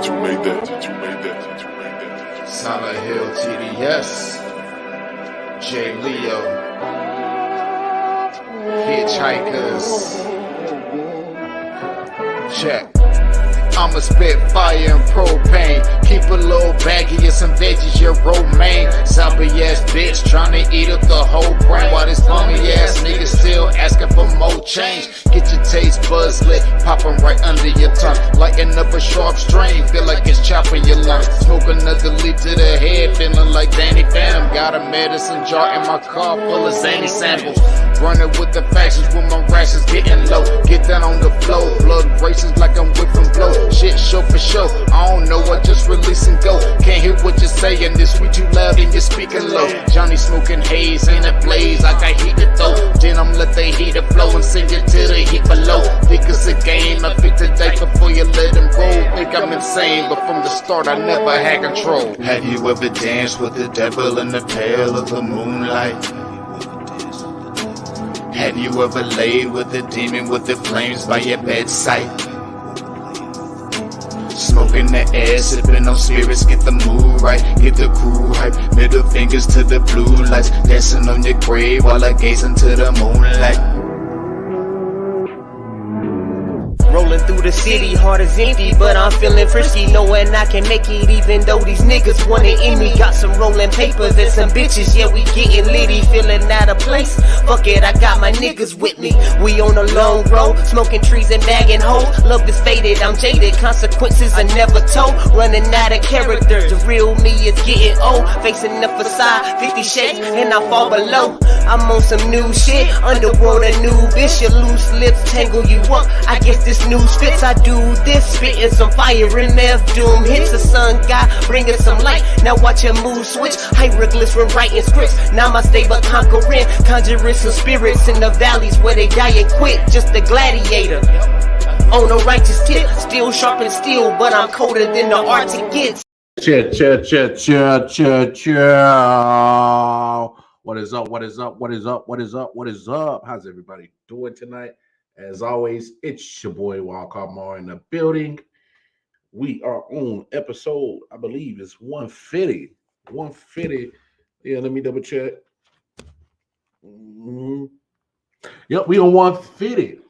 Did you make that? Did you make that? Did you make that? Silent Hill TDS, J. Leo, Hitchhikers. Check. I'ma spit fire and propane. Keep a little baggie of some veggies, your romaine. Zombie ass bitch tryna eat up the whole brain. While this bummy ass nigga still asking for more change. Get your taste buds lit, popping right under your tongue. Lighting up a sharp strain, feel like it's chopping your lungs. Smoke another leaf to the head, feeling like Danny Phantom. Got a medicine jar in my car full of zany samples. Running with the factions when my rations getting low. Get down on the floor, blood races like I'm whipping blow. Shit show for show, I don't know, I just release and go. Can't hear what you're saying, this sweet too loud and you're speaking low. Johnny smoking haze, ain't a blaze, I got heat to throw. Then I'm let the heater flow and send it to the heat below. Think it's a game, I pick today before you let him roll. Think I'm insane, but from the start I never had control. Have you ever danced with the devil in the pale of the moonlight? Have you ever laid with a demon with the flames by your bedside? Smoking the air, sipping on spirits, get the mood right, get the crew hype. Middle fingers to the blue lights, dancing on your grave while I gaze into the moonlight. Rolling through the city, heart is empty, but I'm feeling frisky, knowing I can make it even though these niggas want it in me. Got some rolling papers and some bitches, yeah, we getting litty, feeling out of place. Fuck it, I got my niggas with me. We on a long road, smoking trees and bagging hoes. Love is faded, I'm jaded, consequences are never told. Running out of character, the real me is getting old. Facing the facade, 50 shades, and I fall below. I'm on some new shit, underworld a new bitch. Your loose lips tangle you up, I guess this news fits. I do this, spitting some fire in F doom hits. The sun god bringing some light. Now watch your mood switch. Hieroglyphs when writing scripts. Namaste but conquering, conjuring some spirits in the valleys where they die and quit. Just a gladiator on a righteous tip, still sharp and steel, but I'm colder than the Arctic gets. What is up? What is up? What is up? What is up? What is up? How's everybody doing tonight? As always, it's your boy Walcott in the building. We are on episode, I believe it's 150. 150. Yeah, let me double check. Yep, we on 150.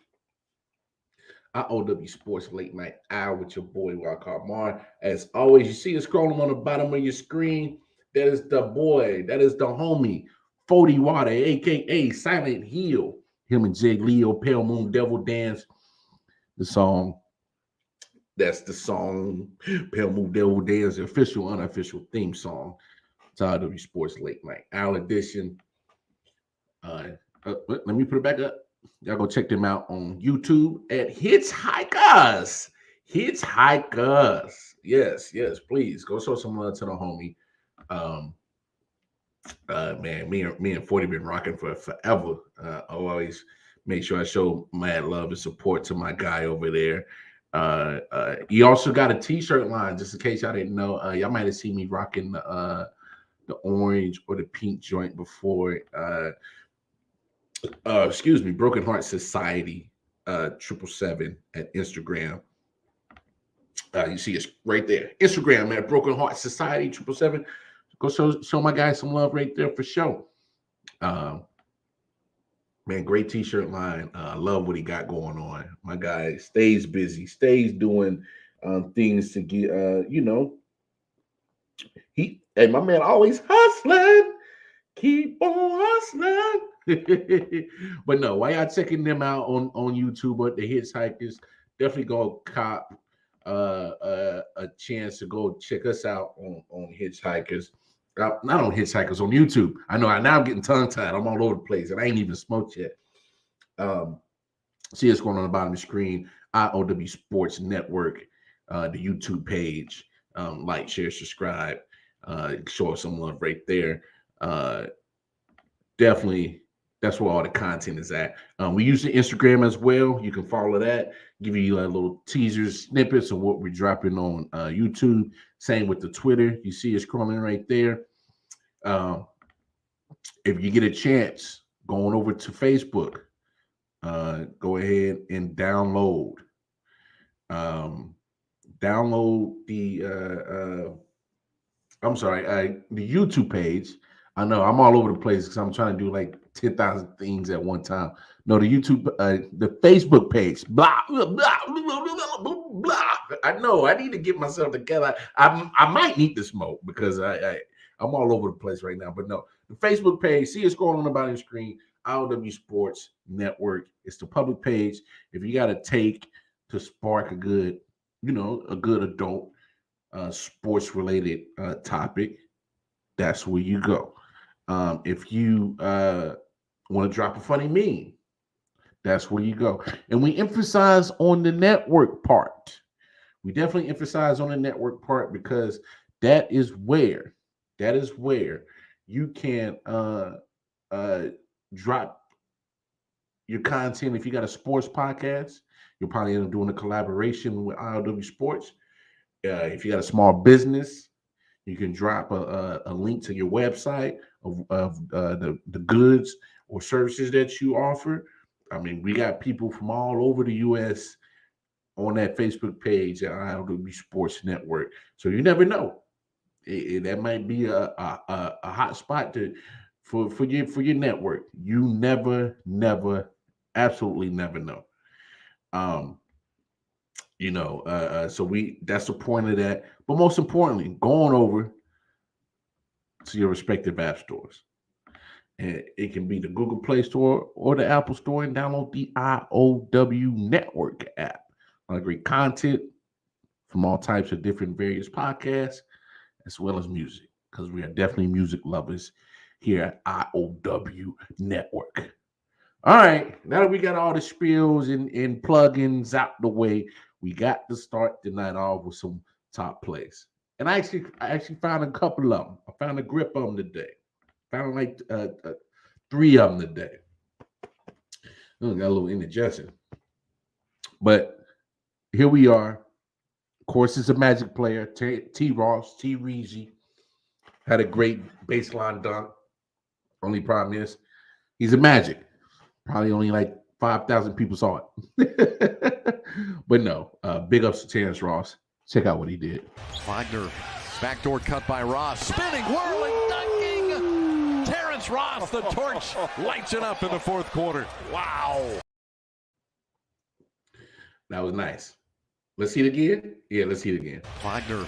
I.O.W. Sports Late Night Hour with your boy Walcott Mar. As always, you see it scrolling on the bottom of your screen. That is the boy. That is the homie. 40 Water, aka Silent Hill. Him and J. Leo, Pale Moon Devil Dance. The song. That's the song. Pale Moon Devil Dance, the official, unofficial theme song. It's I.O.W. Sports Late Night Hour edition. Let me put it back up. Y'all go check them out on YouTube at Hitchhikers. Hitchhikers. Yes, please. Go show some love to the homie. Man, me and 40 been rocking for forever. I always make sure I show mad love and support to my guy over there. He also got a t-shirt line, just in case y'all didn't know. Y'all might have seen me rocking the orange or the pink joint before. Broken Heart Society 777 at Instagram. You see it's right there. Instagram, man. Broken Heart Society 777. Go show my guy some love right there for sure. Man, great t-shirt line. Love what he got going on. My guy stays busy, stays doing things to get, my man always hustling. Keep on hustling. But no, while y'all checking them out on YouTube or the Hitchhikers, definitely go cop a chance to go check us out on Hitchhikers. Not on Hitchhikers, on YouTube. I know now I'm getting tongue-tied. I'm all over the place, and I ain't even smoked yet. See what's going on the bottom of the screen. I.O.W. Sports Network, the YouTube page. Like, share, subscribe. Show us some love right there. Definitely, that's where all the content is at. We use the Instagram as well. You can follow that. Give you little teasers, snippets of what we're dropping on YouTube. Same with the Twitter. You see it scrolling right there. If you get a chance, going over to Facebook, go ahead and download download the the YouTube page. I know I'm all over the place because I'm trying to do like 10,000 things at one time. No, the YouTube, the Facebook page. Blah blah blah blah blah blah blah. I know I need to get myself together. I might need to smoke because I'm all over the place right now. But no, the Facebook page. See it scrolling on the bottom of the screen. I.O.W. Sports Network. It's the public page. If you got to take to spark a good, a good adult sports related topic, that's where you go. If you want to drop a funny meme, that's where you go. And we emphasize on the network part. We definitely emphasize on the network part because that is where you can drop your content. If you got a sports podcast, you'll probably end up doing a collaboration with I.O.W. Sports. If you got a small business, you can drop a link to your website of the goods or services that you offer. I mean, we got people from all over the U.S. on that Facebook page at I.O.W. Sports Network. So you never know. That might be a hot spot for your network. You never, absolutely never know. So that's the point of that. But most importantly, going over to your respective app stores. And it can be the Google Play Store or the Apple Store, and download the I.O.W. Network app. Great content from all types of different various podcasts, as well as music, because we are definitely music lovers here at I.O.W. Network. All right, now that we got all the spiels and plugins out the way, we got to start the night off with some top plays. And I actually found a couple of them. I found a grip of them today. Found like 3 of them today. Got a little indigestion. But here we are. Of course, it's a Magic player. T. Ross, T. Reezy, had a great baseline dunk. Only problem is he's a Magic. Probably only like 5,000 people saw it. But no, big ups to Terrence Ross. Check out what he did. Wagner, backdoor cut by Ross. Spinning, whirling, dunking. Terrence Ross, the torch, lights it up in the fourth quarter. Wow. That was nice. Let's see it again. Yeah, let's see it again. Wagner,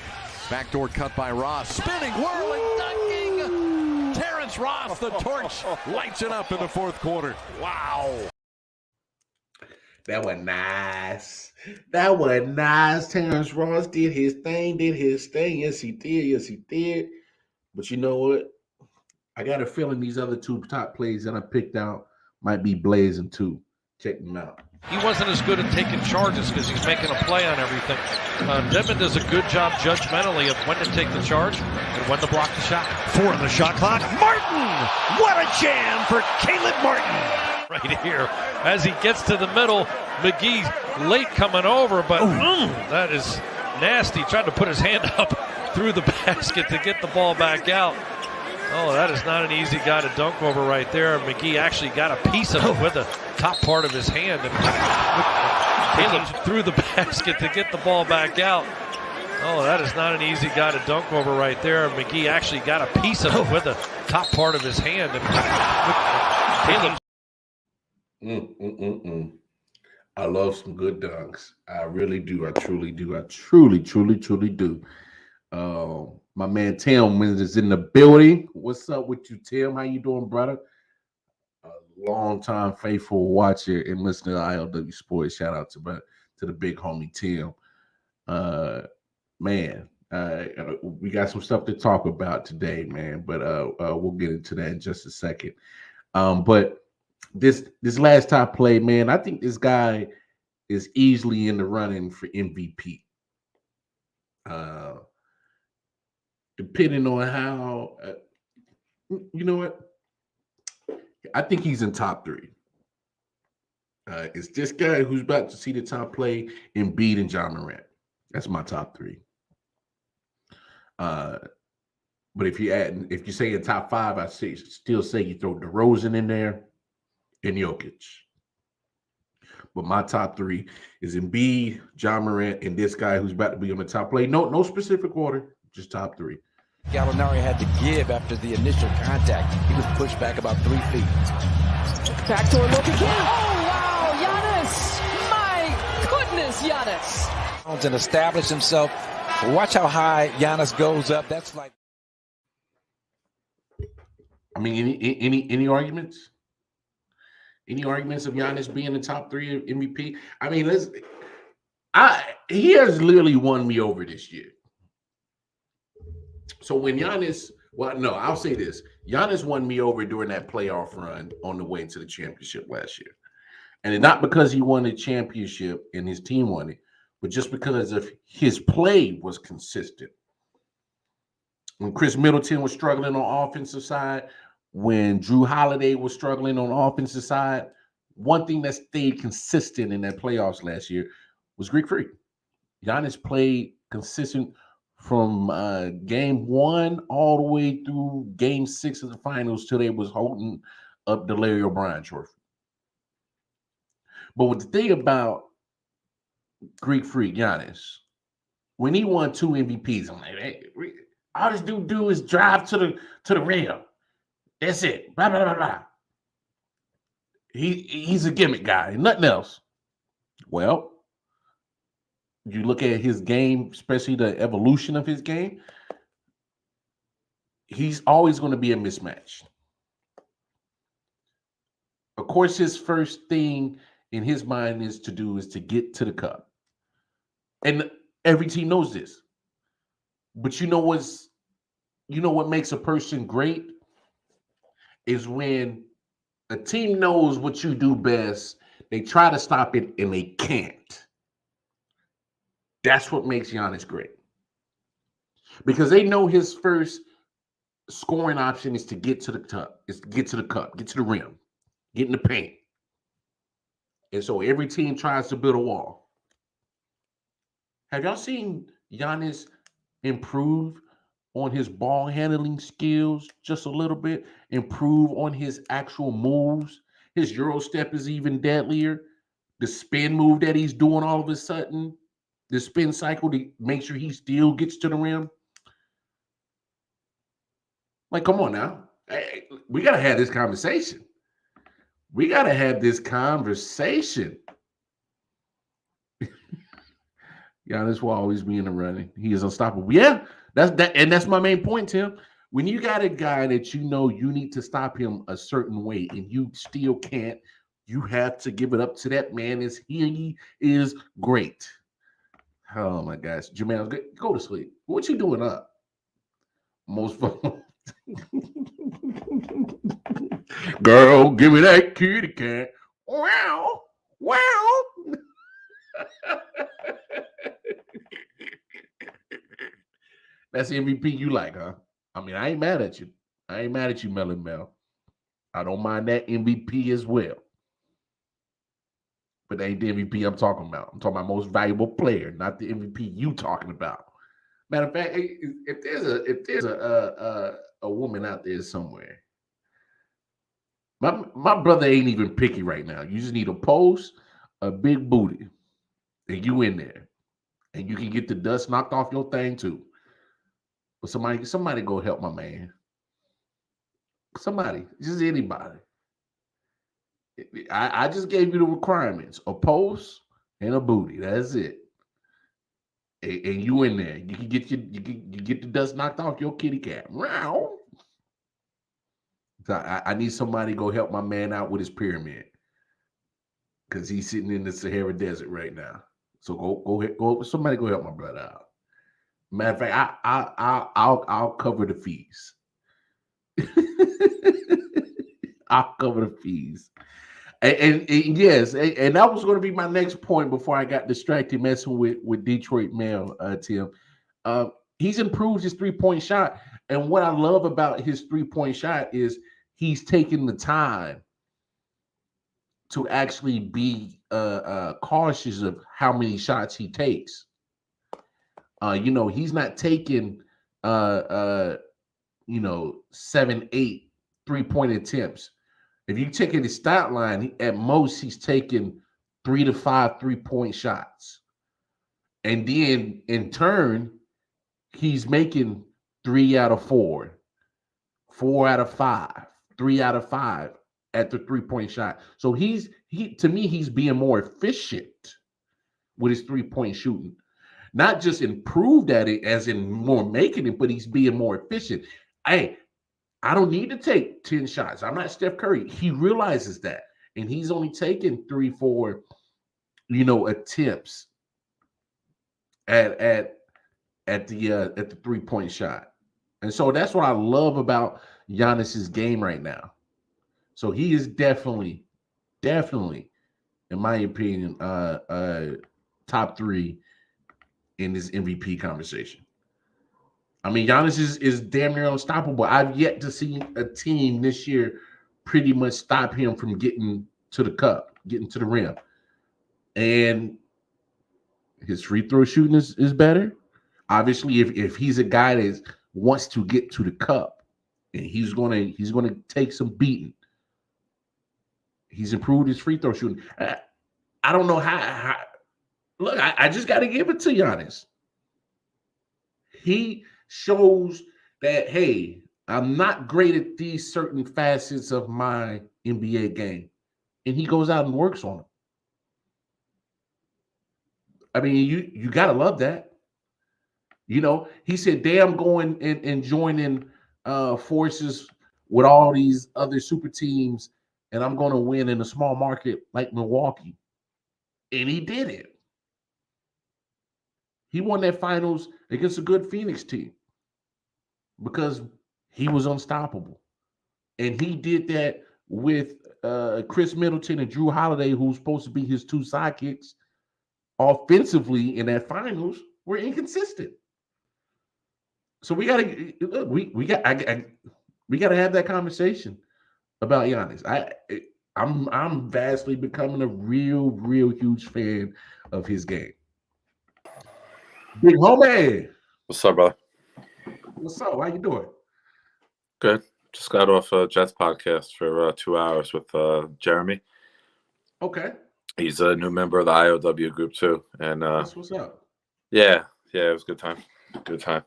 backdoor cut by Ross. Spinning, whirling, dunking. Terrence Ross, the torch, lights it up in the fourth quarter. Wow. That was nice. That was nice. Terrence Ross did his thing. Yes, he did. But you know what? I got a feeling these other 2 top plays that I picked out might be blazing too. Check them out. He wasn't as good at taking charges because he's making a play on everything. Devin does a good job judgmentally of when to take the charge and when to block the shot. 4 on the shot clock. Martin! What a jam for Caleb Martin! Right here, as he gets to the middle, McGee late coming over, but that is nasty. Tried to put his hand up through the basket to get the ball back out. Oh, that is not an easy guy to dunk over right there. McGee actually got a piece of it with the top part of his hand. And Caleb threw the basket to get the ball back out. Oh, that is not an easy guy to dunk over right there. McGee actually got a piece of it with the top part of his hand. And Caleb. I love some good dunks. I really do. I truly do. I truly do. My man Tim is in the building. What's up with you, Tim? How you doing, brother? A long-time faithful watcher and listener to I.O.W. Sports. Shout out to the big homie Tim. We got some stuff to talk about today, man. But we'll get into that in just a second. But this last top play, man, I think this guy is easily in the running for MVP. Depending on how, you know what? I think he's in top 3. It's this guy who's about to see the top play, Embiid and John Morant. That's my top 3. But if you say in top 5, I still say you throw DeRozan in there and Jokic. But my top three is Embiid, John Morant, and this guy who's about to be on the top play. No specific order, just top three. Gallinari had to give after the initial contact. He was pushed back about 3 feet. Backdoor look again. Oh, wow, Giannis. My goodness, Giannis. And establish himself. Watch how high Giannis goes up. That's like. I mean, any arguments? Any arguments of Giannis being the top three MVP? I mean, he has literally won me over this year. So when Giannis, well, no, I'll say this. Giannis won me over during that playoff run on the way to the championship last year. And not because he won the championship and his team won it, but just because of his play was consistent. When Chris Middleton was struggling on offensive side, when Drew Holiday was struggling on offensive side, one thing that stayed consistent in that playoffs last year was Greek Freak. Giannis played consistent from game 1 all the way through game 6 of the finals till they was holding up the Larry O'Brien trophy. But what the thing about Greek Freak Giannis, when he won 2 MVPs, I'm like, hey, all this dude do is drive to the rim. That's it. Blah, blah, blah, blah. He's a gimmick guy, nothing else. Well, you look at his game, especially the evolution of his game, he's always going to be a mismatch. Of course, his first thing in his mind is to get to the cup. And every team knows this. But you know what makes a person great is when a team knows what you do best, they try to stop it and they can't. That's what makes Giannis great. Because they know his first scoring option is to get to the cup, get to the rim, get in the paint. And so every team tries to build a wall. Have y'all seen Giannis improve on his ball handling skills just a little bit, improve on his actual moves? His Euro step is even deadlier. The spin move that he's doing all of a sudden, the spin cycle to make sure he still gets to the rim. Like, come on now. Hey, we got to have this conversation. We got to have this conversation. Giannis will always be in the running. He is unstoppable. Yeah, that's my main point, Tim. When you got a guy that you know you need to stop him a certain way and you still can't, you have to give it up to that man. He is great. Oh my gosh, Jamal, go to sleep. What you doing up? Most fun. Girl, give me that kitty cat. Wow, wow. That's the MVP you like, huh? I mean, I ain't mad at you. I ain't mad at you, Melon Mel. I don't mind that MVP as well. But that ain't the MVP I'm talking about. I'm talking about most valuable player, not the MVP you talking about. Matter of fact, if there's a woman out there somewhere, my brother ain't even picky right now. You just need a pose, a big booty, and you in there, and you can get the dust knocked off your thing too. But somebody go help my man. Somebody, just anybody. I just gave you the requirements: a pose and a booty. That's it. And you in there, you can get the dust knocked off your kitty cat. Meow. So I need somebody to go help my man out with his pyramid, because he's sitting in the Sahara Desert right now. So go. Somebody go help my brother out. Matter of fact, I'll cover the fees. I'll cover the fees. And yes, and that was going to be my next point before I got distracted messing with Detroit Mail, Tim. He's improved his 3-point shot. And what I love about his 3-point shot is he's taking the time to actually be cautious of how many shots he takes. He's not taking 7, 8 3-point attempts. If you take his stat line, at most he's taking 3 to 5 3-point shots. And then in turn, he's making 3 out of 4, 4 out of 5, 3 out of 5 at the 3-point shot. So to me, he's being more efficient with his 3-point shooting. Not just improved at it as in more making it, but he's being more efficient. Hey, I don't need to take 10 shots. I'm not Steph Curry. He realizes that. And he's only taking 3, 4, attempts at the 3-point shot. And so that's what I love about Giannis's game right now. So he is definitely, in my opinion, top 3 in this MVP conversation. I mean, Giannis is damn near unstoppable. I've yet to see a team this year pretty much stop him from getting to the cup, getting to the rim. And his free throw shooting is better. Obviously, if he's a guy that wants to get to the cup and he's gonna take some beating, he's improved his free throw shooting. I don't know how look, I just got to give it to Giannis. He shows that, hey, I'm not great at these certain facets of my NBA game. And he goes out and works on them. I mean, you got to love that. He said, damn, going and joining forces with all these other super teams, and I'm going to win in a small market like Milwaukee. And he did it. He won that finals against a good Phoenix team because he was unstoppable. And he did that with Chris Middleton and Drew Holiday, who's supposed to be his 2 sidekicks. Offensively in that finals, were inconsistent. So we got to have that conversation about Giannis. I'm vastly becoming a real huge fan of his game. Big homie. What's up, brother? What's up? How you doing? Good. Just got off a Jets podcast for 2 hours with Jeremy. Okay. He's a new member of the I.O.W. group too. And that's what's up. Yeah, it was a good time. Good time.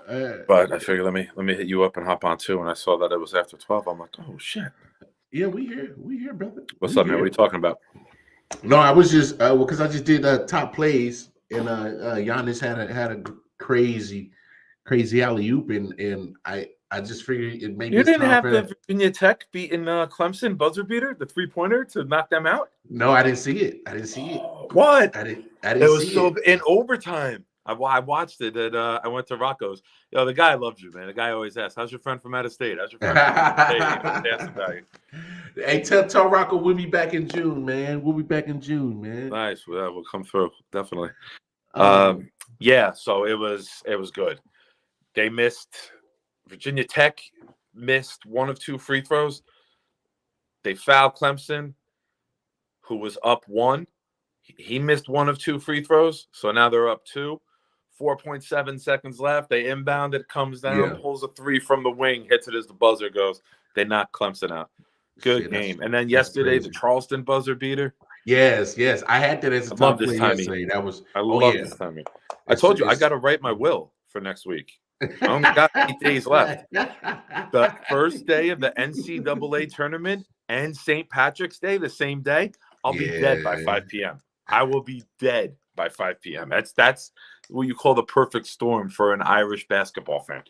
But I figured let me hit you up and hop on too. When I saw that it was after 12, I'm like, oh shit. Yeah, we here, brother. What's up, man? What are you talking about? No, I was just because I just did top plays, and Giannis had a crazy alley-oop, and I just figured it made. You didn't have the Virginia Tech beating Clemson buzzer beater, the 3-pointer to knock them out? No, I didn't see it. What? I didn't. It was so in overtime. I watched it. I went to Rocco's. Yo, the guy loves you, man. The guy always asks, "How's your friend from out of state? How's your friend from out of state?" About you. Hey, tell Rocco we'll be back in June, man. We'll be back in June, man. Nice. We'll come through definitely. Yeah. So it was good. They missed. Virginia Tech missed 1 of 2 free throws. They fouled Clemson, who was up 1. He missed 1 of 2 free throws, so now they're up 2. 4.7 seconds left. They inbound it, comes down, pulls a 3 from the wing, hits it as the buzzer goes. They knock Clemson out. Good game. And then yesterday, the Charleston buzzer beater. Yes. I had that as a top play yesterday. I love this timing. I told you I got to write my will for next week. I only got 8 days left. The first day of the NCAA tournament and St. Patrick's Day, the same day, I'll be dead by 5 p.m. I will be dead by 5 p.m. That's what you call the perfect storm for an Irish basketball fan.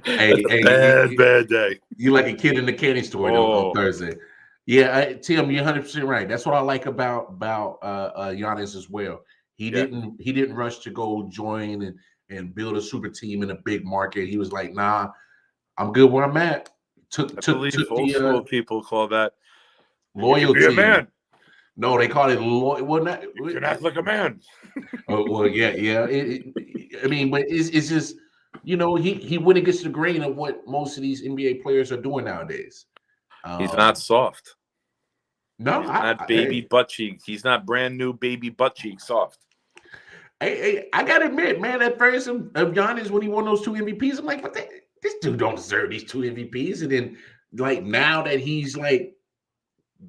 Bad day. You like a kid in the candy store on Thursday. Yeah, Tim, you're 100% right. That's what I like about Giannis as well. He didn't rush to go join and build a super team in a big market. He was like, nah, I'm good where I'm at. I believe old school people call that loyalty. Be a man. No, they call it loyal. Well, not. You can act like a man. Oh well, yeah. I mean, but it's just he went against the grain of what most of these NBA players are doing nowadays. He's not soft. No, he's not baby butt cheek. He's not brand new baby butt cheek soft. Hey, I gotta admit, man, at first of Giannis when he won those 2 MVPs, I'm like, this dude don't deserve these 2 MVPs. And then like now that he's like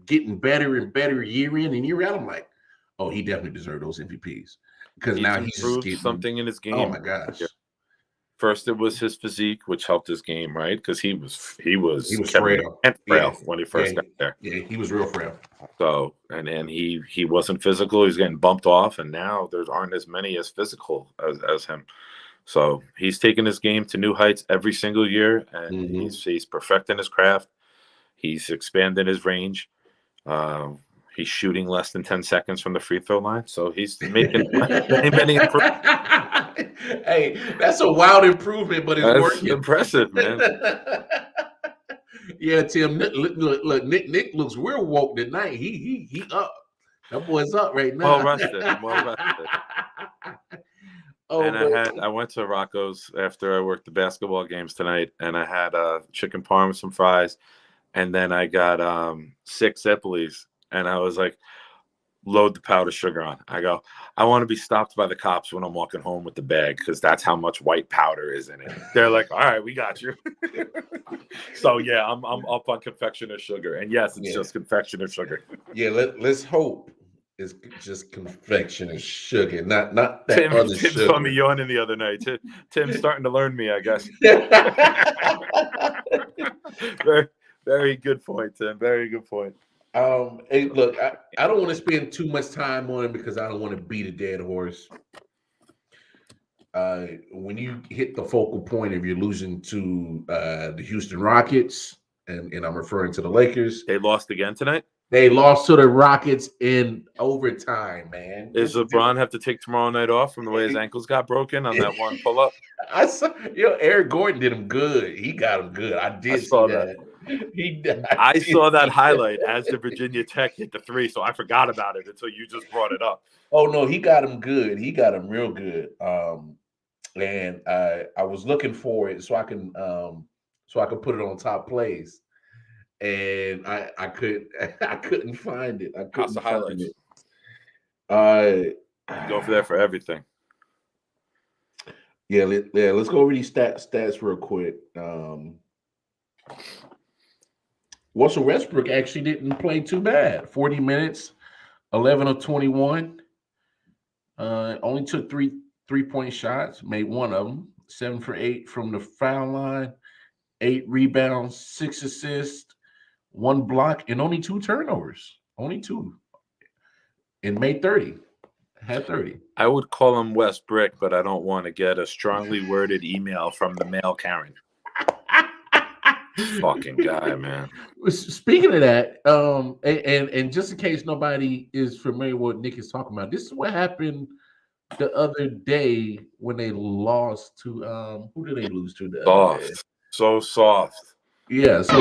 getting better and better year in and year out. I'm like, oh, he definitely deserved those MVPs because now he's just improved getting something in his game. Oh my gosh! Yeah. First, it was his physique, which helped his game, right? Because he was frail. when he first got there. Yeah, he was real frail. So and he wasn't physical. He was getting bumped off, and now there aren't as many as physical as him. So he's taking his game to new heights every single year, and he's perfecting his craft. He's expanding his range. He's shooting less than 10 seconds from the free throw line. So he's making many improvements. Hey, that's a wild improvement, but it's working. Impressive, man. Yeah, Tim. Look, Nick looks real woke tonight. He up. That boy's up right now. Well rested. And I went to Rocco's after I worked the basketball games tonight, and I had chicken parm with some fries, and then I got 6 Zippoles, and I was like, load the powdered sugar on. I go, I want to be stopped by the cops when I'm walking home with the bag because that's how much white powder is in it. They're like, all right, we got you. So yeah, I'm up on confectioner sugar, and yes, it's just confectioner sugar. Yeah, let's hope it's just confectioner sugar, not that other Tim sugar. saw me yawning the other night. Tim's starting to learn me, I guess. very, very good point, Tim. Very good point. Hey, look, I don't want to spend too much time on it because I don't want to beat a dead horse. When you hit the focal point of you're losing to the Houston Rockets, and I'm referring to the Lakers. They lost again tonight? They lost to the Rockets in overtime, man. Does LeBron have to take tomorrow night off from the way his ankles got broken on that one pull-up? I saw, Eric Gordon did him good. He got him good. I saw that. I saw that highlight as the Virginia Tech hit the 3, so I forgot about it until you just brought it up. Oh no, he got him good. He got him real good. And I was looking for it so I can put it on top plays, and I couldn't find it. I couldn't find it. Go for that for everything. Yeah, let's go over these stats real quick. Russell Westbrook actually didn't play too bad. 40 minutes, 11 of 21. Only took three-point shots, made one of them. 7 for 8 from the foul line, 8 rebounds, 6 assists, 1 block, and only 2 turnovers. Only 2. And made 30. Had 30. I would call him West Brick, but I don't want to get a strongly worded email from the male Karen. Fucking guy, man. Speaking of that, and just in case nobody is familiar with what Nick is talking about, this is what happened the other day when they lost to who did they lose to? So soft. Yeah. So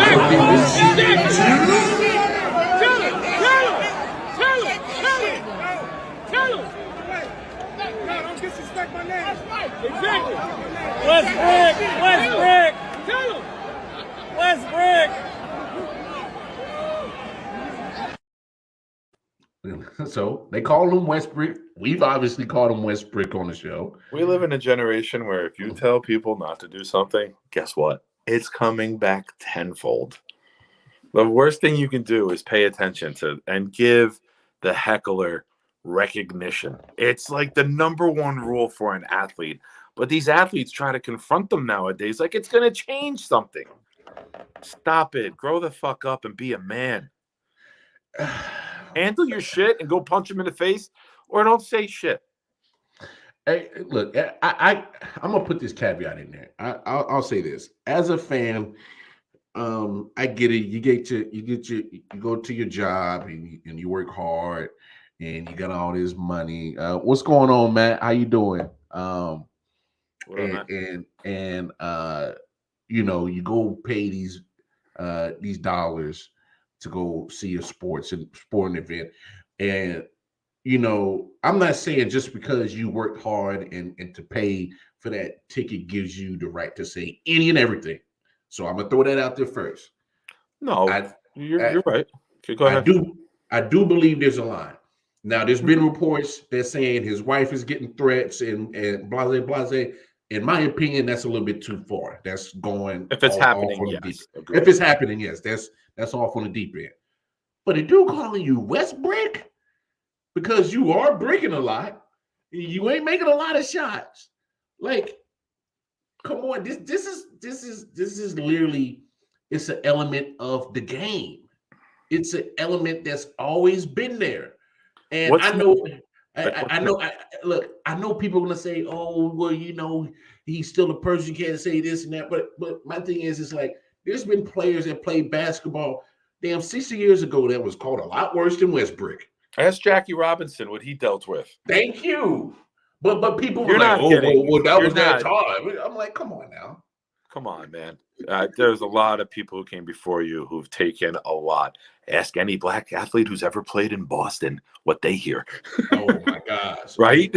Westbrook. Tell him. Westbrook. So they call him Westbrook. We've obviously called him Westbrook on the show. We live in a generation where if you tell people not to do something, guess what? It's coming back tenfold. The worst thing you can do is pay attention to and give the heckler recognition. It's like the number one rule for an athlete. But these athletes try to confront them nowadays like it's going to change something. Stop it. Grow the fuck up and be a man. Handle your shit and go punch him in the face or don't say shit. Hey, look, I'm gonna put this caveat in there. I'll say this as a fan. I get it. You go to your job and you work hard and you got all this money. What's going on, Matt? How you doing? You go pay these dollars to go see a sporting event, and I'm not saying just because you worked hard and to pay for that ticket gives you the right to say any and everything. So I'm gonna throw that out there first. No, you're right. Okay, go ahead. I do believe there's a line. Now, there's been reports that saying his wife is getting threats and blase. In my opinion, that's a little bit too far. That's going. If it's happening, yes. If it's happening, yes. That's off on the deep end. But a dude calling you Westbrick because you are bricking a lot, you ain't making a lot of shots. Like, come on, this is literally, it's an element of the game. It's an element that's always been there. And What's I know, look, I know people are gonna say, "Oh, well, he's still a person. You can't say this and that." But my thing is, it's like there's been players that played basketball, damn, 60 years ago that was called a lot worse than Westbrick. Ask Jackie Robinson what he dealt with. Thank you. But people You're were like, not "Oh, getting- well, that you're was that not- time." I'm like, come on now. Come on, man. There's a lot of people who came before you who've taken a lot. Ask any black athlete who's ever played in Boston what they hear. Oh my gosh. Right?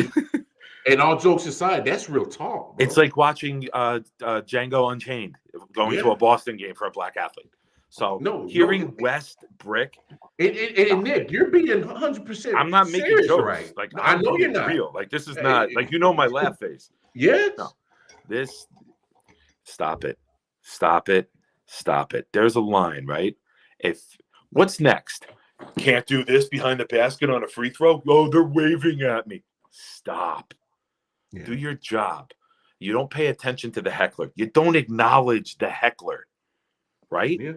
And all jokes aside, that's real talk, bro. It's like watching Django Unchained going to a Boston game for a black athlete. So hearing West Brick. And Nick, you're being 100%. I'm not making jokes. Right? Like, I know you're not. Real. Like, this is not like, my laugh face. Yes. No. This. Stop it. Stop it. Stop it. There's a line, right? What's next? Can't do this behind the basket on a free throw? Oh, they're waving at me. Stop. Yeah. Do your job. You don't pay attention to the heckler. You don't acknowledge the heckler, right? Yeah.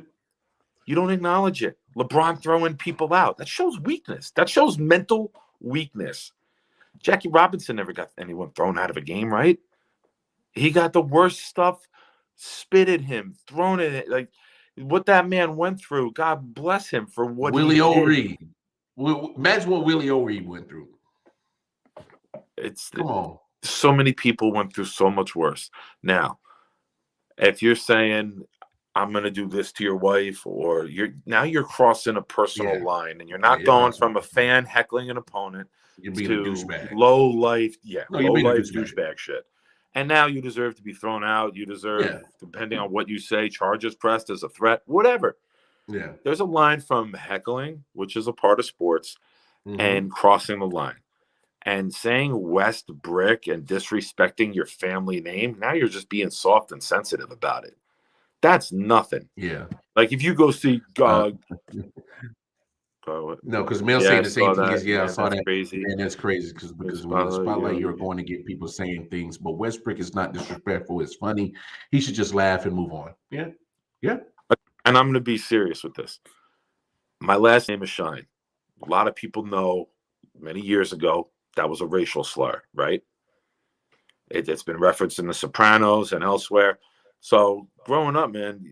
You don't acknowledge it. LeBron throwing people out. That shows weakness. That shows mental weakness. Jackie Robinson never got anyone thrown out of a game, right? He got the worst stuff spit at him, thrown at it. Like, what that man went through, God bless him for what Willie O'Reed. Imagine what Willie O'Reed went through. Come on. So many people went through so much worse. Now, if you're saying, I'm going to do this to your wife, or you're crossing a personal line, and you're not going from a fan heckling an opponent to low life, low life douchebag shit. And now you deserve to be thrown out. You deserve, depending on what you say, charges pressed as a threat, whatever. Yeah. There's a line from heckling, which is a part of sports, and crossing the line. And saying West Brick and disrespecting your family name, now you're just being soft and sensitive about it. That's nothing. Yeah. Like, if you go see no, because Mel saying the same thing as I saw that. Crazy. And that's crazy because when the spotlight, you're going to get people saying things. But Westbrick is not disrespectful. It's funny. He should just laugh and move on. Yeah. Yeah. And I'm going to be serious with this. My last name is Shine. A lot of people know many years ago that was a racial slur, right? It's been referenced in The Sopranos and elsewhere. So growing up, man,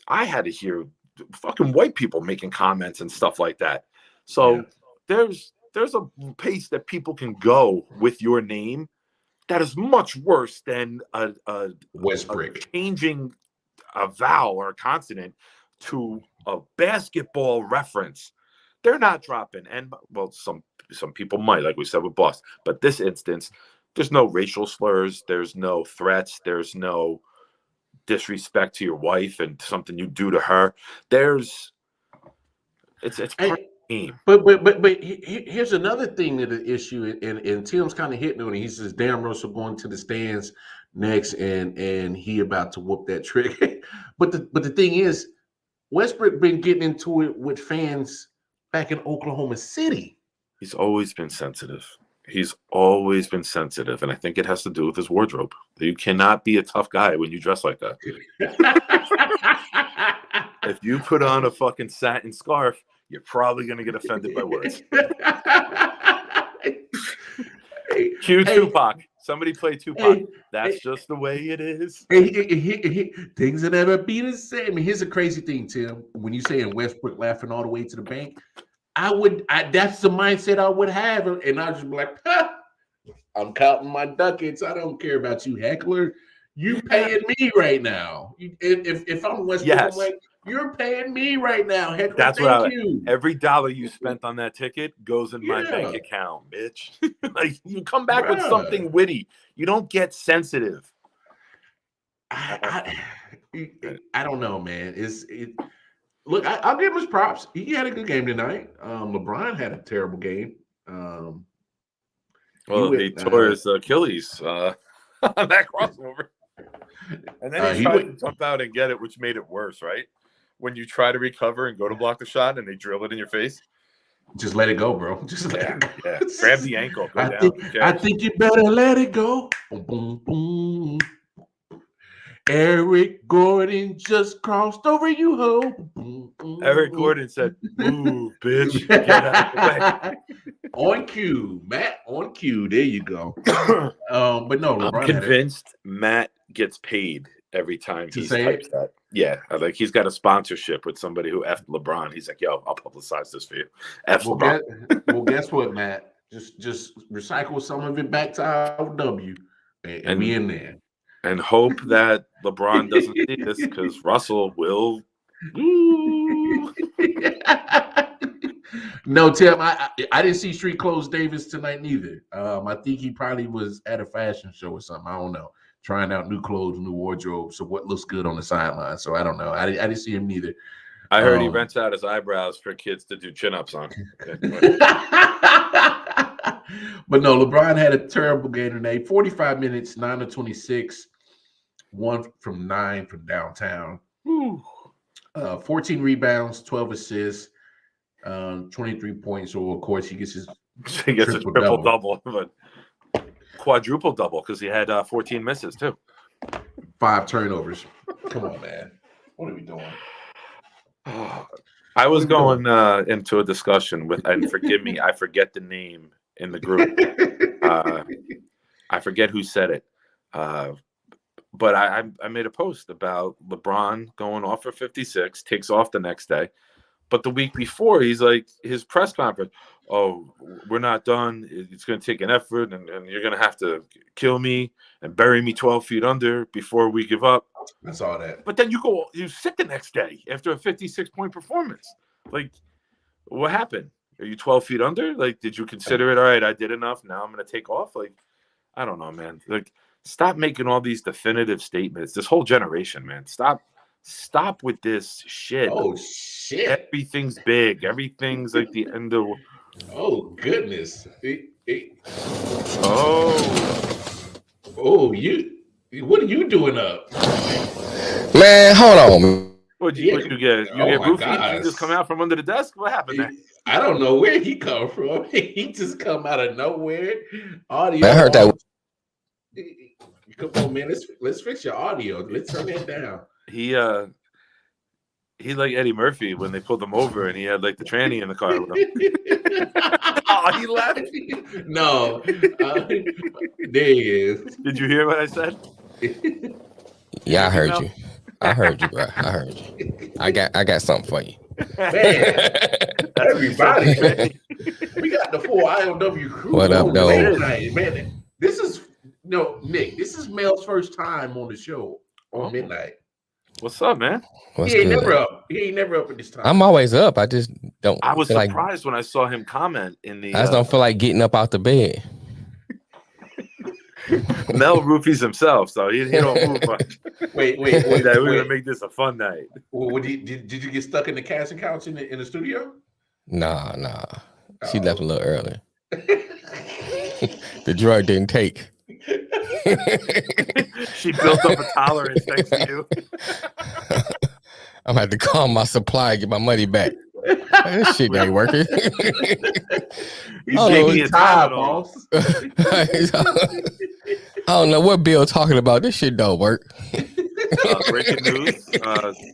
I had to hear fucking white people making comments and stuff like that. So there's a pace that people can go with your name that is much worse than a Westbrick changing a vowel or a consonant to a basketball reference. They're not dropping, and well, some people might, like we said with Boston, but this instance, there's no racial slurs, there's no threats, there's no disrespect to your wife and something you do to her. It's part of the game. But here's another thing that the issue, and Tim's kind of hitting on it. He says, "Damn, Russell going to the stands next, and he about to whoop that trick." but the thing is, Westbrook been getting into it with fans back in Oklahoma City. He's always been sensitive. He's always been sensitive, and I think it has to do with his wardrobe. You cannot be a tough guy when you dress like that. If you put on a fucking satin scarf, you're probably going to get offended by words. Cue Tupac. Somebody play Tupac. That's just the way it is. Things will never be the same. I mean, here's a crazy thing, Tim. When you say in Westbrook laughing all the way to the bank, that's the mindset I would have, and I'd just be like, I'm counting my ducats. I don't care about you, heckler. You paying me right now. If I'm Westbrook, I'm like, you're paying me right now, heckler. That's thank you. Every dollar you spent on that ticket goes in my bank account, bitch. Like, you come back with something witty. You don't get sensitive. I don't know, man. Look, I'll give him his props. He had a good game tonight. LeBron had a terrible game. He tore his Achilles on that crossover. And then he tried to jump out and get it, which made it worse, right? when you try to recover and go to block the shot and they drill it in your face? Just let it go, bro. Just let it go. Yeah. Grab the ankle. Go down. I think you better let it go. Boom, boom, boom. Eric Gordon just crossed over you, ho. Boom, boom, Eric boom. Gordon said, "Move, bitch. Get out of the way." On cue, Matt. On cue. There you go. But no, LeBron I'm convinced Matt gets paid every time he types that. Yeah, like he's got a sponsorship with somebody who effed LeBron. He's like, "Yo, I'll publicize this for you." LeBron. Guess what, Matt? Just recycle some of it back to I.O.W. and be in there. And hope that LeBron doesn't see this because Russell will. No, Tim, I didn't see Street Clothes Davis tonight neither. I think he probably was at a fashion show or something. I don't know, trying out new clothes, new wardrobe. So what looks good on the sideline? So I don't know. I didn't see him neither. I heard he rents out his eyebrows for kids to do chin-ups on. But no, LeBron had a terrible game tonight. 45 minutes, 9 of 26, 1 from 9 from downtown. 14 rebounds, 12 assists, 23 points. So of course he gets a triple double, but quadruple double because he had 14 misses too. 5 turnovers. Come on, man. What are we doing? I was going into a discussion with, and forgive me, I forget the name in the group. I forget who said it. But I made a post about LeBron going off for 56, takes off the next day. But the week before, he's like, his press conference, "Oh, we're not done. It's going to take an effort, and you're going to have to kill me and bury me 12 feet under before we give up." I saw that. But then you sit the next day after a 56-point performance. Like, what happened? Are you 12 feet under? Like, did you consider it, all right, I did enough, now I'm going to take off? Like, I don't know, man. Like, stop making all these definitive statements. This whole generation, man. Stop with this shit. Oh, shit. Everything's big. Everything's like the end of... Oh, goodness. What are you doing up? Man, hold on. What you get? You get roofied? You just come out from under the desk? What happened there? I don't know where he come from. He just come out of nowhere. Audio. I heard that. Come on, man. Let's fix your audio. Let's turn that down. He like Eddie Murphy when they pulled him over and he had like the tranny in the car with him. Oh, he left. No, there he is. Did you hear what I said? Yeah, I heard you. I heard you, bro. I heard you. I got something for you. Man, everybody, man. We got the full I.O.W. crew. What up, though? Man, this is Nick. This is Mel's first time on the show on midnight. What's up, man? What's He ain't good? never up. He ain't never up at this time. I'm always up. I just don't. I was feel surprised when I saw him comment in the. I just don't feel like getting up out the bed. Mel roofies himself, so he don't move much. Wait. We're gonna make this a fun night. Well, did you get stuck in the casting couch in the studio? Nah. She left a little early. The drug didn't take. She built up a tolerance thanks to you. I'm gonna have to call my supplier and get my money back. This shit ain't working. He's taking his time, boss. I don't know what Bill's talking about. This shit don't work. Breaking news,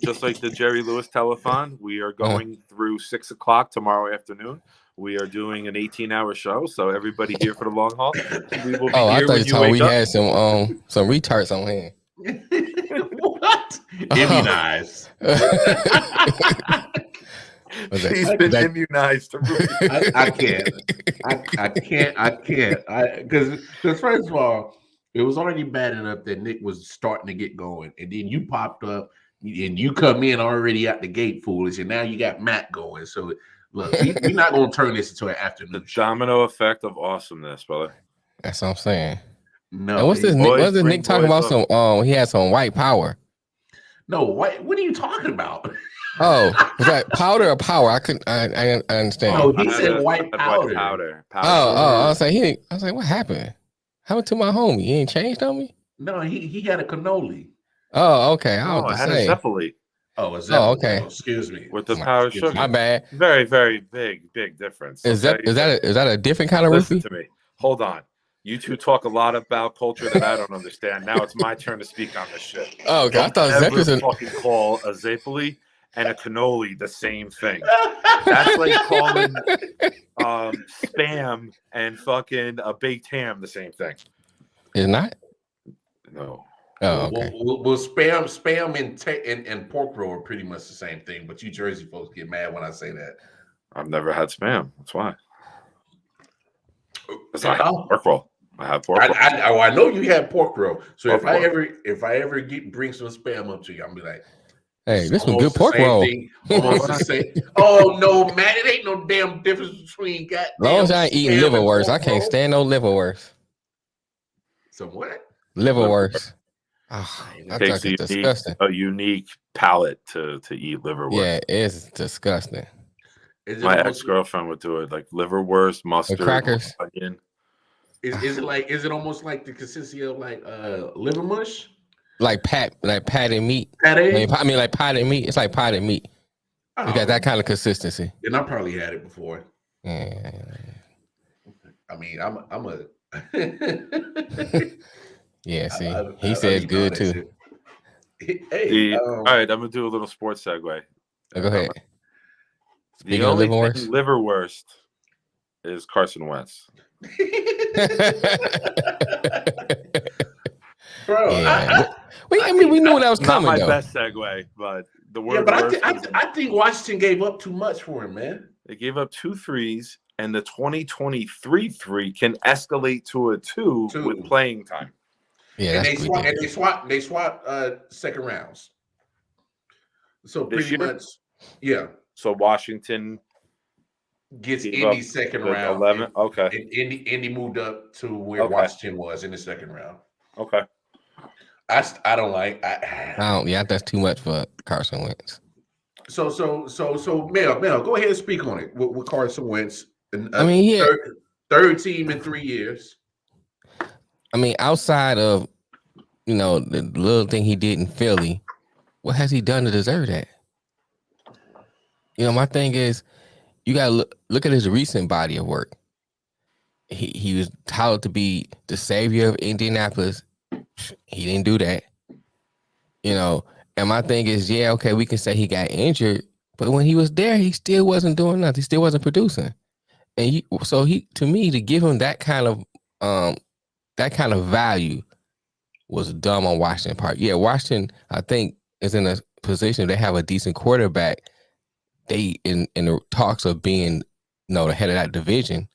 just like the Jerry Lewis telethon, we are going through 6 o'clock tomorrow afternoon. We are doing an 18-hour show, so everybody here for the long haul. We will be here I thought you told me we up. had some retards on hand. What? Immunized. He's been immunized. I can't. Because first of all, it was already bad enough that Nick was starting to get going, and then you popped up, and you come in already out the gate foolish, and now you got Matt going. So look, we're not going to turn this into an afternoon show. Domino effect of awesomeness, brother. That's what I'm saying. No, and what's this Nick talking about? Some he had some white power. No, what are you talking about? Oh, was that powder or power? I understand. Oh, he said white powder. Powder. I was like, what happened? Happened to my homie? He ain't changed on me? No, he had a cannoli. Oh, okay. I had a cephaly. Oh, is that? Oh, okay. Oh, excuse me. with the powdered Excuse sugar. My bad. Very, very big difference. Is okay? that a different kind of Listen roofie? to me. Hold on. You two talk a lot about culture that I don't understand. Now it's my turn to speak on this shit. Oh, okay. I Don't thought ever Zekers. fucking call a Zapoli and a cannoli the same thing. That's like calling spam and fucking a baked ham the same thing. Is not? No. Oh, okay. Well, spam and pork roll are pretty much the same thing, but you Jersey folks get mad when I say that. I've never had spam. That's why. That's Yeah. not pork roll. I have pork roll. I know you had pork roll. So Pork roll. if I ever bring some spam up to you, I'm be like, Hey, this some almost good pork the same roll. thing, almost the same. Oh no, man, it ain't no damn difference between goddamn. As long as I ain't eating spam and liverwurst, I pork can't roll. stand no liverwurst. So what? Liverwurst. Oh, that Takes junk is disgusting. a unique palate to eat liverwurst. Yeah, it's disgusting. My ex-girlfriend would do it like liverwurst, mustard, With crackers. onion. Is it almost like the consistency of like liver mush? Like patty meat. Pate? I mean, like potted meat. It's like potted meat. Oh. You got that kind of consistency. And I probably had it before. Yeah. I mean, I'm a. Yeah, see, he said good too. Hey, all right, I'm gonna do a little sports segue. Go ahead. The only thing liverwurst is Carson Wentz. Bro, yeah. I mean, we knew that was coming. Not my though. best segue, but the word. Yeah, but I think Washington gave up too much for him, man. They gave up 2 threes, and the 2023 3 can escalate to a 2 with playing time. Yeah, and they swap second rounds. So pretty much, yeah. So Washington gets Indy second round. 11. Okay. And Indy moved up to where Washington was in the second round. Okay. I don't like. Yeah, that's too much for Carson Wentz. So Mel, go ahead and speak on it with Carson Wentz. I mean, yeah, third team in 3 years. I mean, outside of the little thing he did in Philly, what has he done to deserve that? My thing is, you gotta look at his recent body of work. He was touted to be the savior of Indianapolis. He didn't do that. And my thing is, yeah, okay, we can say he got injured, but when he was there, he still wasn't doing nothing. He still wasn't producing. And to me, to give him that kind of value was dumb on Washington's part. Yeah, Washington, I think, is in a position they have a decent quarterback. They in the talks of being, the head of that division.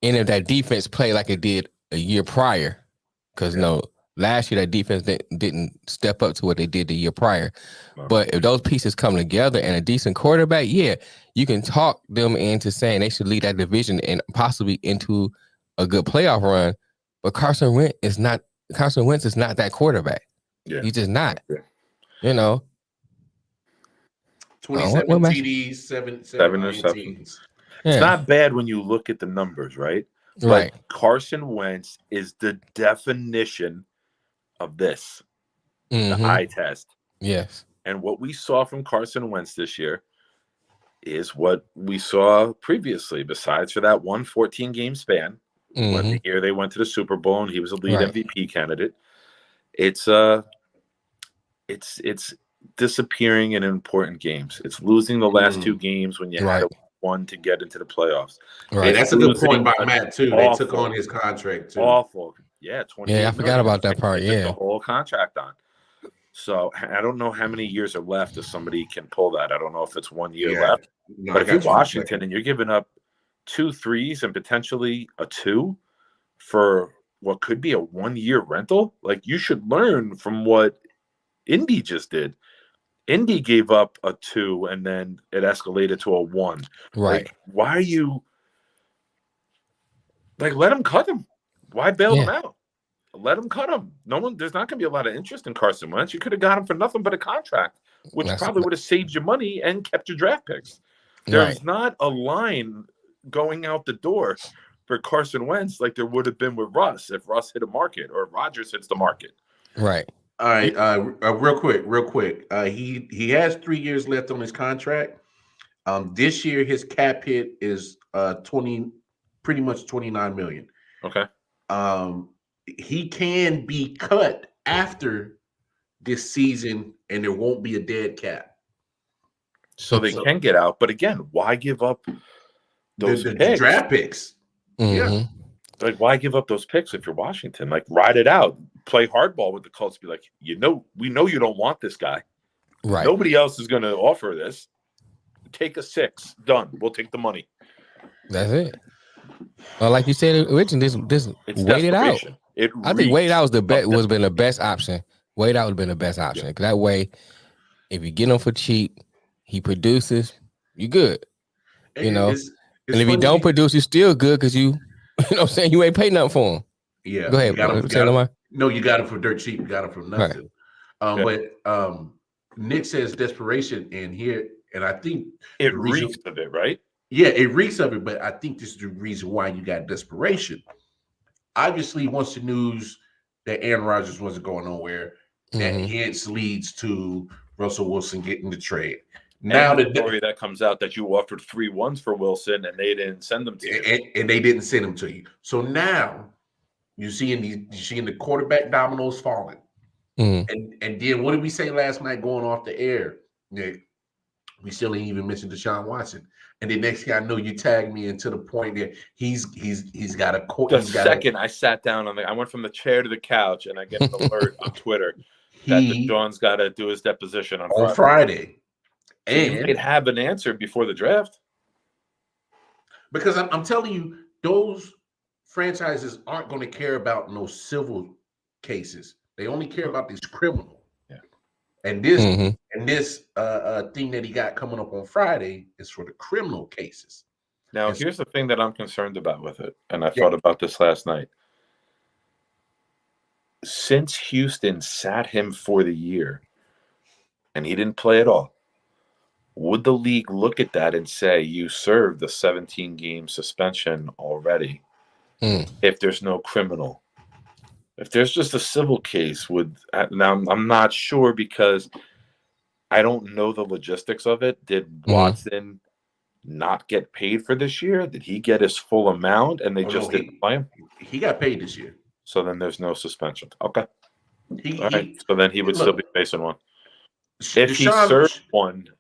And if that defense played like it did a year prior, because last year that defense didn't step up to what they did the year prior. No. But if those pieces come together and a decent quarterback, yeah, you can talk them into saying they should lead that division and possibly into a good playoff run. But Carson Wentz is not that quarterback. Yeah. He's just not. Yeah. 27 TDs, seven interceptions. It's not bad when you look at the numbers, right? Right. But Carson Wentz is the definition of this, the eye test. Yes. And what we saw from Carson Wentz this year is what we saw previously, besides for that 14-game span, when the year they went to the Super Bowl and he was a lead MVP candidate. It's disappearing in important games. It's losing the last 2 games when you had one to get into the playoffs. Right. That's a good point by Matt too. They took on his contract too. Awful. Yeah, 20. Yeah, I forgot about that part. Yeah, the whole contract on. So I don't know how many years are left if somebody can pull that. I don't know if it's 1 year left. No, but if you're Washington and you're giving up 2 threes and potentially a 2 for what could be a 1-year rental, like you should learn from what Indy just did. Indy gave up a 2 and then it escalated to a 1. Right. Like, why are you let him cut him? Why bail him out? Let him cut him. There's not going to be a lot of interest in Carson Wentz. You could have got him for nothing but a contract, which probably would have saved you money and kept your draft picks. There's not a line going out the door for Carson Wentz like there would have been with Russ if Russ hit a market or Rodgers hits the market. Right. All right, real quick. He has 3 years left on his contract. This year his cap hit is 20, pretty much 29 million. Okay. He can be cut after this season, and there won't be a dead cap. So they can get out, but again, why give up those the picks? draft picks? Yeah. Like, why give up those picks if you're Washington? Like, ride it out, play hardball with the Colts. Be like, we know you don't want this guy. Right. Nobody else is going to offer this. Take a 6. Done. We'll take the money. That's it. Well, like you said originally, this wait it out. I think wait out was been the best option. Wait out would have been the best option. Yeah. That way, if you get him for cheap, he produces, you good. You know, and if he don't produce, you still good because you know what I'm saying, you ain't paid nothing for him. Yeah. Go ahead. You got him for dirt cheap. You got him for nothing. Right. But Nick says desperation in here, and I think it reeks of it, right? Yeah, it reeks of it, but I think this is the reason why you got desperation. Obviously, once the news that Aaron Rodgers wasn't going nowhere, that hence leads to Russell Wilson getting the trade. Now the story that comes out that you offered 3 1s for Wilson and they didn't send them to you. And they didn't send them to you. So now you're seeing the quarterback dominoes falling. And then what did we say last night going off the air, Nick? We still ain't even mentioned Deshaun Watson. And the next thing I know, you tagged me into the point that he's got a court. The second I sat down I went from the chair to the couch, and I get an alert on Twitter that Deshaun's got to do his deposition on Friday. And you could have an answer before the draft. Because I'm telling you, those franchises aren't going to care about no civil cases. They only care about these criminal. And this thing that he got coming up on Friday is for the criminal cases. Now, here's the thing that I'm concerned about with it, and I thought about this last night. Since Houston sat him for the year, and he didn't play at all, would the league look at that and say, you served the 17-game suspension already if there's no criminal? If there's just a civil case, now I'm not sure because I don't know the logistics of it. Did Watson not get paid for this year? Did he get his full amount and they didn't play him? He got paid this year. So then there's no suspension. Okay. All right. So then he would still be facing one. If he served one.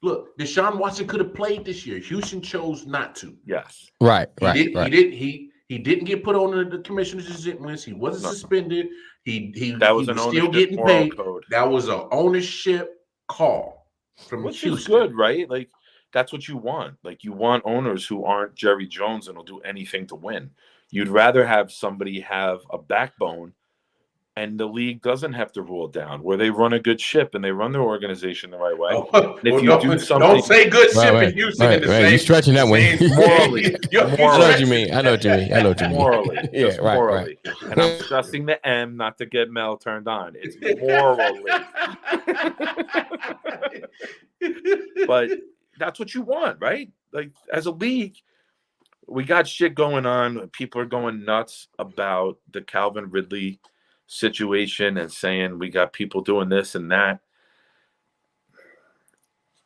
Look, Deshaun Watson could have played this year. Houston chose not to. Yes. Right. He didn't get put on the commissioner's list. He wasn't suspended. He was still getting paid. Code. That was an ownership call from Which Houston. Is good, right? Like that's what you want. Like you want owners who aren't Jerry Jones and will do anything to win. You'd rather have somebody have a backbone, and the league doesn't have to rule it down, where they run a good ship and they run their organization the right way. Don't say good ship in Houston. You're stretching that way. Morally. I know what you mean. I know what you mean. Morally. Yeah, morally. Right. And I'm stressing the M not to get Mel turned on. It's morally. But that's what you want, right? Like as a league, we got shit going on. People are going nuts about the Calvin Ridley situation and saying we got people doing this and that.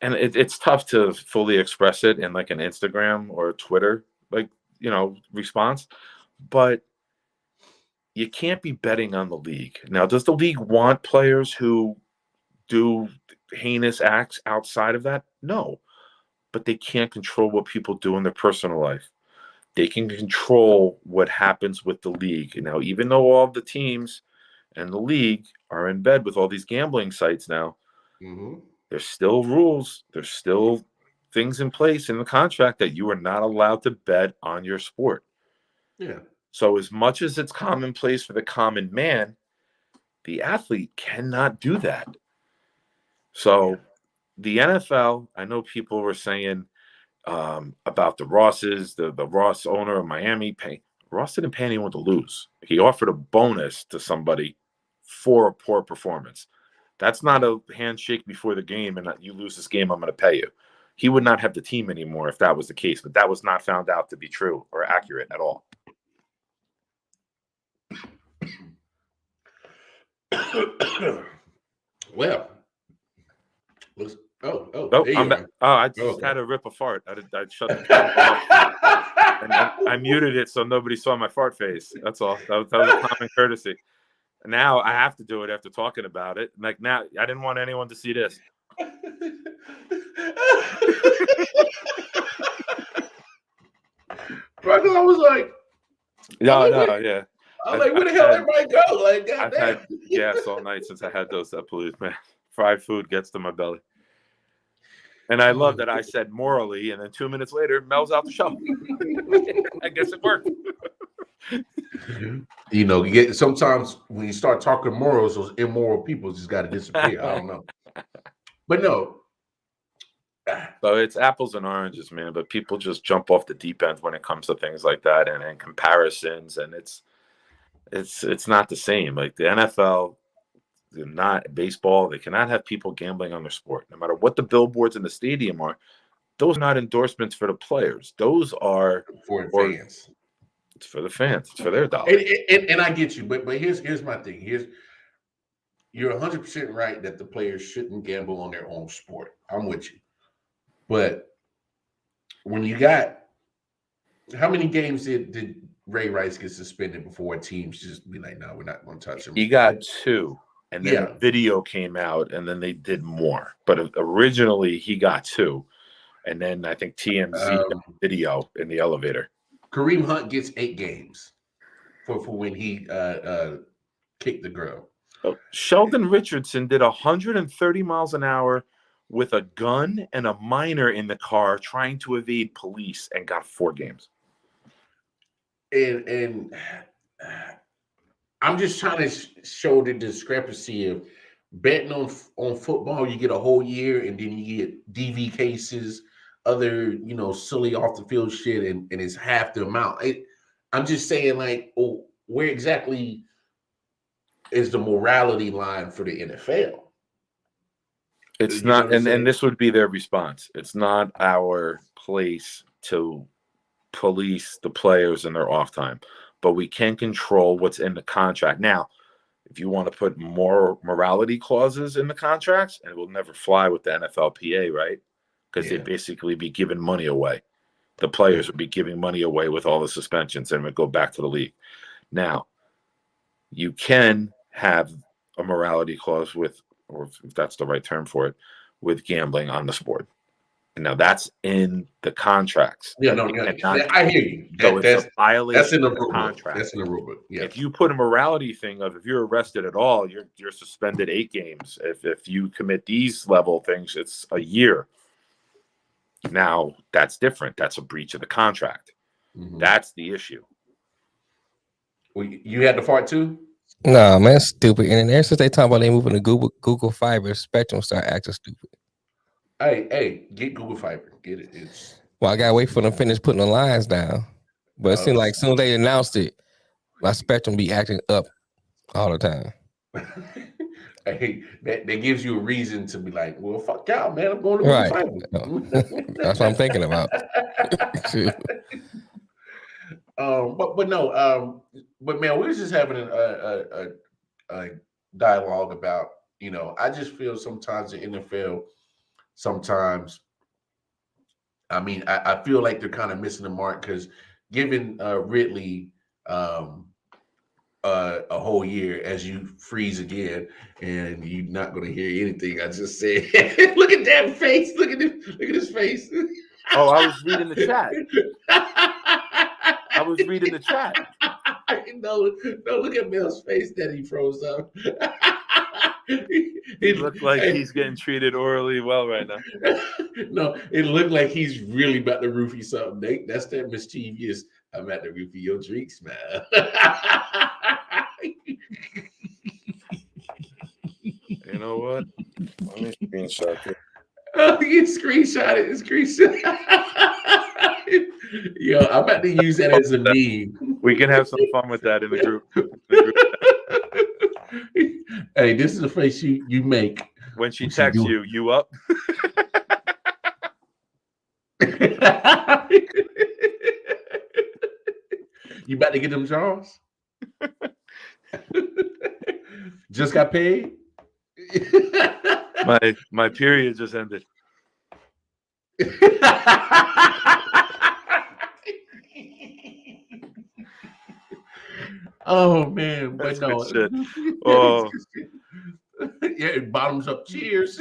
And it's tough to fully express it in like an Instagram or a Twitter, response. But you can't be betting on the league. Now, does the league want players who do heinous acts outside of that? No. But they can't control what people do in their personal life. They can control what happens with the league. Now, even though all of the teams and the league are in bed with all these gambling sites now, there's still rules. There's still things in place in the contract that you are not allowed to bet on your sport. Yeah. So as much as it's commonplace for the common man, the athlete cannot do that. So the NFL, I know people were saying about the Rosses, the Ross owner of Miami. Ross didn't pay anyone to lose. He offered a bonus to somebody for a poor performance. That's not a handshake before the game and you lose this game, I'm going to pay you. He would not have the team anymore if that was the case, but that was not found out to be true or accurate at all. Well, let's. Oh, Oh, there you I'm back. are. Oh, I just Okay. had to rip a fart. I shut the camera off. And I muted it so nobody saw my fart face. That's all. That was a common courtesy. Now I have to do it after talking about it. Like now, I didn't want anyone to see this. Right, 'cause I was like, No, where yeah. the hell everybody go? Like, I've goddamn. had gas all night since I had those pollutes, man. Fried food gets to my belly. And I love that I said morally, and then 2 minutes later, Mel's out the show. I guess it worked. You know, sometimes when you start talking morals, those immoral people just got to disappear. I don't know. But no. So it's apples and oranges, man. But people just jump off the deep end when it comes to things like that and comparisons, and it's not the same. Like the NFL, not baseball, they cannot have people gambling on their sport, no matter what the billboards in the stadium are. Those are not endorsements for the players. Those are for fans. It's for the fans. It's for their dollar. And I get you, but here's my thing. You're 100% right that the players shouldn't gamble on their own sport. I'm with you. But when you got how many games did Ray Rice get suspended before teams just be like, no, we're not going to touch him? He got 2. And then the video came out, and then they did more. But originally, he got 2. And then I think TMZ got video in the elevator. Kareem Hunt gets 8 games for when he kicked the girl. Sheldon Richardson did 130 miles an hour with a gun and a minor in the car trying to evade police and got 4 games. And I'm just trying to show the discrepancy of betting on football. You get a whole year, and then you get DV cases, other silly off the field shit, and it's half the amount. I'm just saying, like, where exactly is the morality line for the NFL? It's not, and this would be their response. It's not our place to police the players in their off time, but we can control what's in the contract. Now, if you want to put more morality clauses in the contracts, and it will never fly with the NFLPA, right? Because they'd basically be giving money away. The players would be giving money away with all the suspensions, and it would go back to the league. Now, you can have a morality clause with, or if that's the right term for it, with gambling on the sport. And now that's in the contracts. Yeah, no, I hear you. That's a violation. That's in the of the contract. That's in the rule book. Yeah. If you put a morality thing of if you're arrested at all, you're suspended 8 games. If you commit these level things, it's a year. Now that's different. That's a breach of the contract. Mm-hmm. That's the issue. Well, you had the fart too? No, man, stupid. And ever since they talk about they moving to Google Fiber, Spectrum start acting stupid. Hey, get Google Fiber. Get it. Well, I gotta wait for them to finish putting the lines down. But it seems like as soon as they announced it, my Spectrum be acting up all the time. Hey, that gives you a reason to be like, well, fuck y'all, man. I'm going to Google Fiber. That's what I'm thinking about. But man, we was just having a dialogue about, I just feel sometimes the NFL, I feel like they're kind of missing the mark because giving Ridley a whole year as you freeze again, and you're not going to hear anything I just said. Look at that face. Look at his face. Oh, I was reading the chat. I was reading the chat. No, look at Mel's face that he froze up. It looked like he's getting treated orally well right now. No, it looked like he's really about to roofie something. That's that mischievous. I'm at the roofie your drinks, man. You know what? Let me screenshot it. Oh, you screenshot it. Yo, I'm about to use that as a meme. We can have some fun with that in the group. Hey, this is the face you make when she texts you up. You about to get them jaws? Just got paid. My period just ended. Oh man, but That's no. good shit. Oh, yeah, bottoms up. Cheers.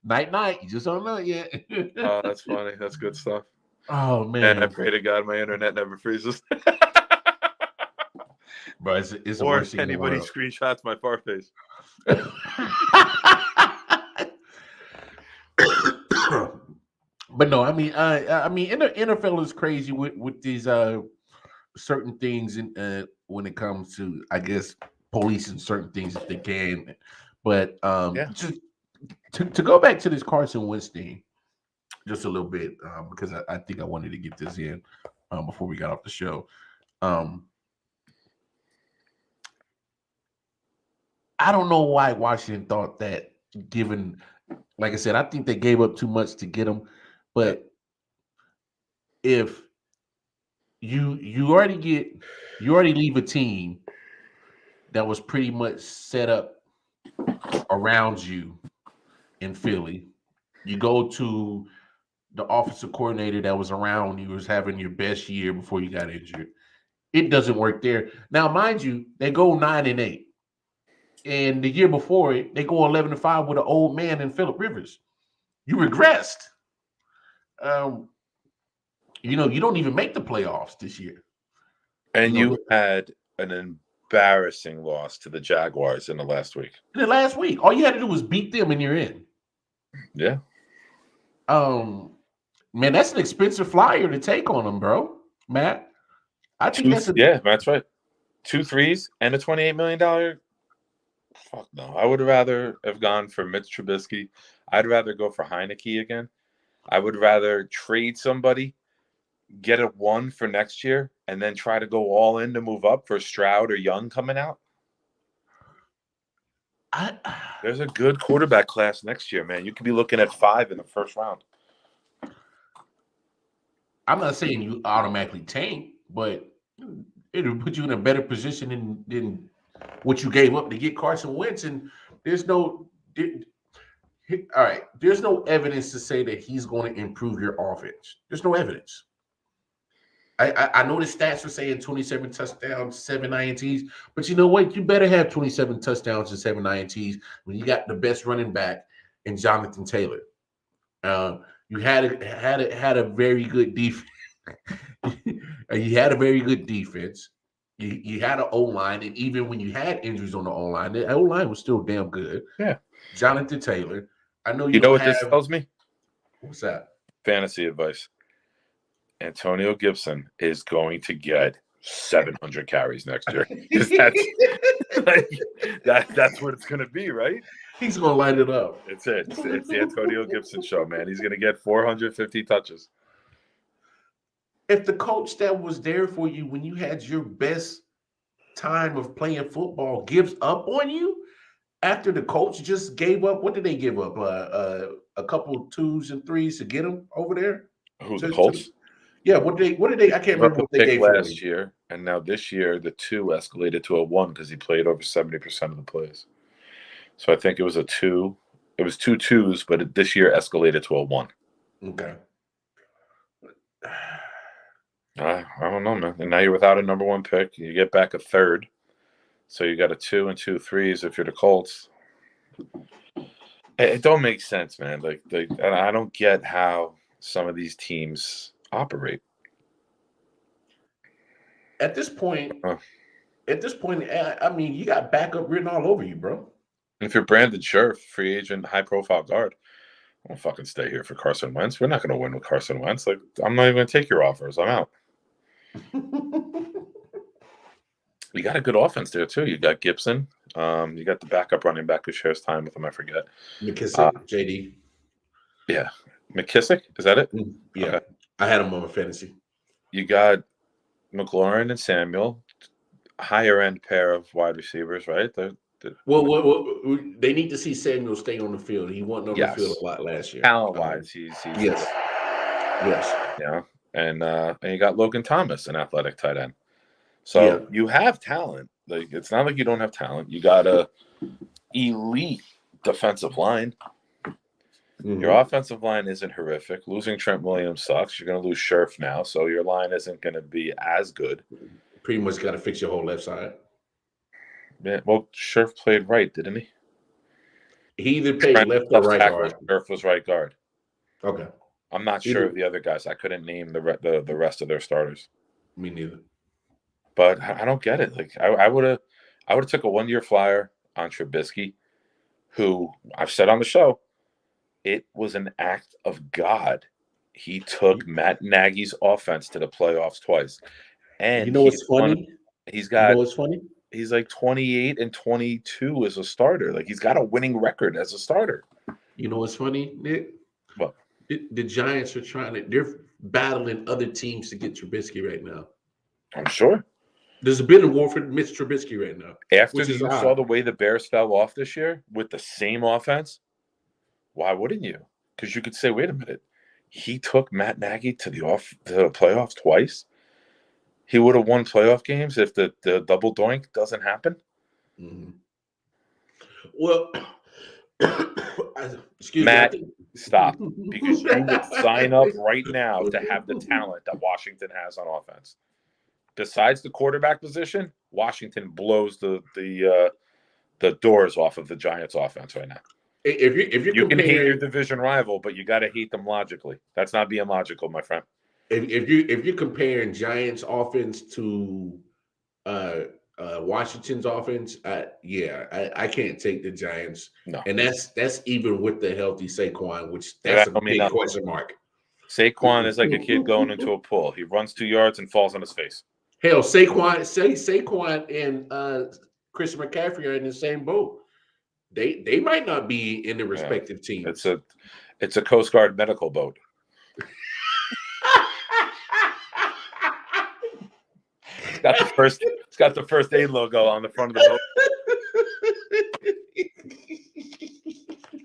Night night. You just don't know yet. oh, that's funny. That's good stuff. Oh And I man, pray to God my internet never freezes. bro, it's the Or worst if thing in the anybody world. screenshots my far face. But no, I mean, NFL is crazy with these certain things in when it comes to, I guess, policing certain things if they can. But just to go back to this Carson Wentz thing just a little bit, because I think I wanted to get this in before we got off the show. I don't know why Washington thought that, given, like I said, I think they gave up too much to get him. But if you already leave a team that was pretty much set up around you in Philly, you go to the offensive coordinator that was around when you was having your best year before you got injured. It doesn't work there. Now, mind you, they go 9-8. And the year before it, they go 11-5 with an old man in Phillip Rivers. You regressed. You don't even make the playoffs this year. And you had an embarrassing loss to the Jaguars in the last week. All you had to do was beat them and you're in. Yeah. Man, that's an expensive flyer to take on them, bro. Matt, I think that's right. 2 threes and a $28 million. Fuck no. I would rather have gone for Mitch Trubisky. I'd rather go for Heineke again. I would rather trade somebody, get a 1 for next year, and then try to go all in to move up for Stroud or Young coming out. There's a good quarterback class next year, man. You could be looking at 5 in the first round. I'm not saying you automatically tank, but it'll put you in a better position than what you gave up to get Carson Wentz. And there's no evidence to say that he's going to improve your offense. There's no evidence. I know the stats are saying 27 touchdowns, 7 INTs, but you know what? You better have 27 touchdowns and 7 INTs when you got the best running back in Jonathan Taylor. You had a very good defense. You had a very good defense. You had an O-line, and even when you had injuries on the O-line, the O-line was still damn good. Yeah. Jonathan Taylor. I know you know what this tells me? What's that? Fantasy advice. Antonio Gibson is going to get 700 carries next year. That's what it's going to be, right? He's going to light it up. It's the Antonio Gibson show, man. He's going to get 450 touches. If the coach that was there for you when you had your best time of playing football gives up on you after the coach just gave up, what did they give up? A couple 2s and 3s to get him over there? Who, the Colts? Yeah, what did they? I can't remember what they gave last year, and now this year the 2 escalated to a 1 because he played over 70% of the plays. So I think it was a 2. It was 2 2s, but this year escalated to a 1. Okay. I don't know, man. And now you're without a number 1 pick. You get back a 3rd, so you got a 2 and 2 3s if you're the Colts. It don't make sense, man. I don't get how some of these teams operate. At this point, I mean, you got backup written all over you, bro. If you're Brandon Scherf, free agent, high-profile guard, I won't fucking stay here for Carson Wentz. We're not going to win with Carson Wentz. I'm not even going to take your offers. I'm out. You got a good offense there, too. You got Gibson. You got the backup running back who shares time with him. I forget. McKissick, JD. Yeah. McKissick? Is that it? Yeah. Okay. I had him on fantasy. You got McLaurin and Samuel, higher-end pair of wide receivers, right? Well, they need to see Samuel stay on the field. He wasn't on the field a lot last year. Talent-wise, he's yes. Yeah, and you got Logan Thomas, an athletic tight end. So you have talent. Like, it's not like you don't have talent. You got a elite defensive line. Your offensive line isn't horrific. Losing Trent Williams sucks. You're going to lose Scherf now, so your line isn't going to be as good. Pretty much got to fix your whole left side. Yeah, well, Scherf played right, didn't he? He either played left or right guard. Scherf was right guard. Okay. I'm not sure of the other guys. I couldn't name the rest of their starters. Me neither. But I don't get it. Like I would have took a 1-year flyer on Trubisky, who I've said on the show, it was an act of God. He took Matt Nagy's offense to the playoffs twice. And you know what's funny? He's got. You know what's funny? He's like 28-22 as a starter. Like he's got a winning record as a starter. You know what's funny, Nick? What? The Giants are they're battling other teams to get Trubisky right now. I'm sure. There's a bit of war for Mitch Trubisky right now. After you saw the way the Bears fell off this year with the same offense, why wouldn't you? Because you could say, wait a minute, he took Matt Nagy to the playoffs twice. He would have won playoff games if the double doink doesn't happen. Mm-hmm. Well, excuse Matt, me. Stop. Because you would sign up right now to have the talent that Washington has on offense. Besides the quarterback position, Washington blows the doors off of the Giants' offense right now. If you can hate your division rival, but you got to hate them logically. That's not being logical, my friend. If you're comparing Giants' offense to Washington's offense, I can't take the Giants. No, and that's even with the healthy Saquon, which that's a big question mark. Saquon is like a kid going into a pool. He runs 2 yards and falls on his face. Hell, Saquon and Christian McCaffrey are in the same boat. They might not be in the respective teams. It's a Coast Guard medical boat. It's got the first aid logo on the front of the boat.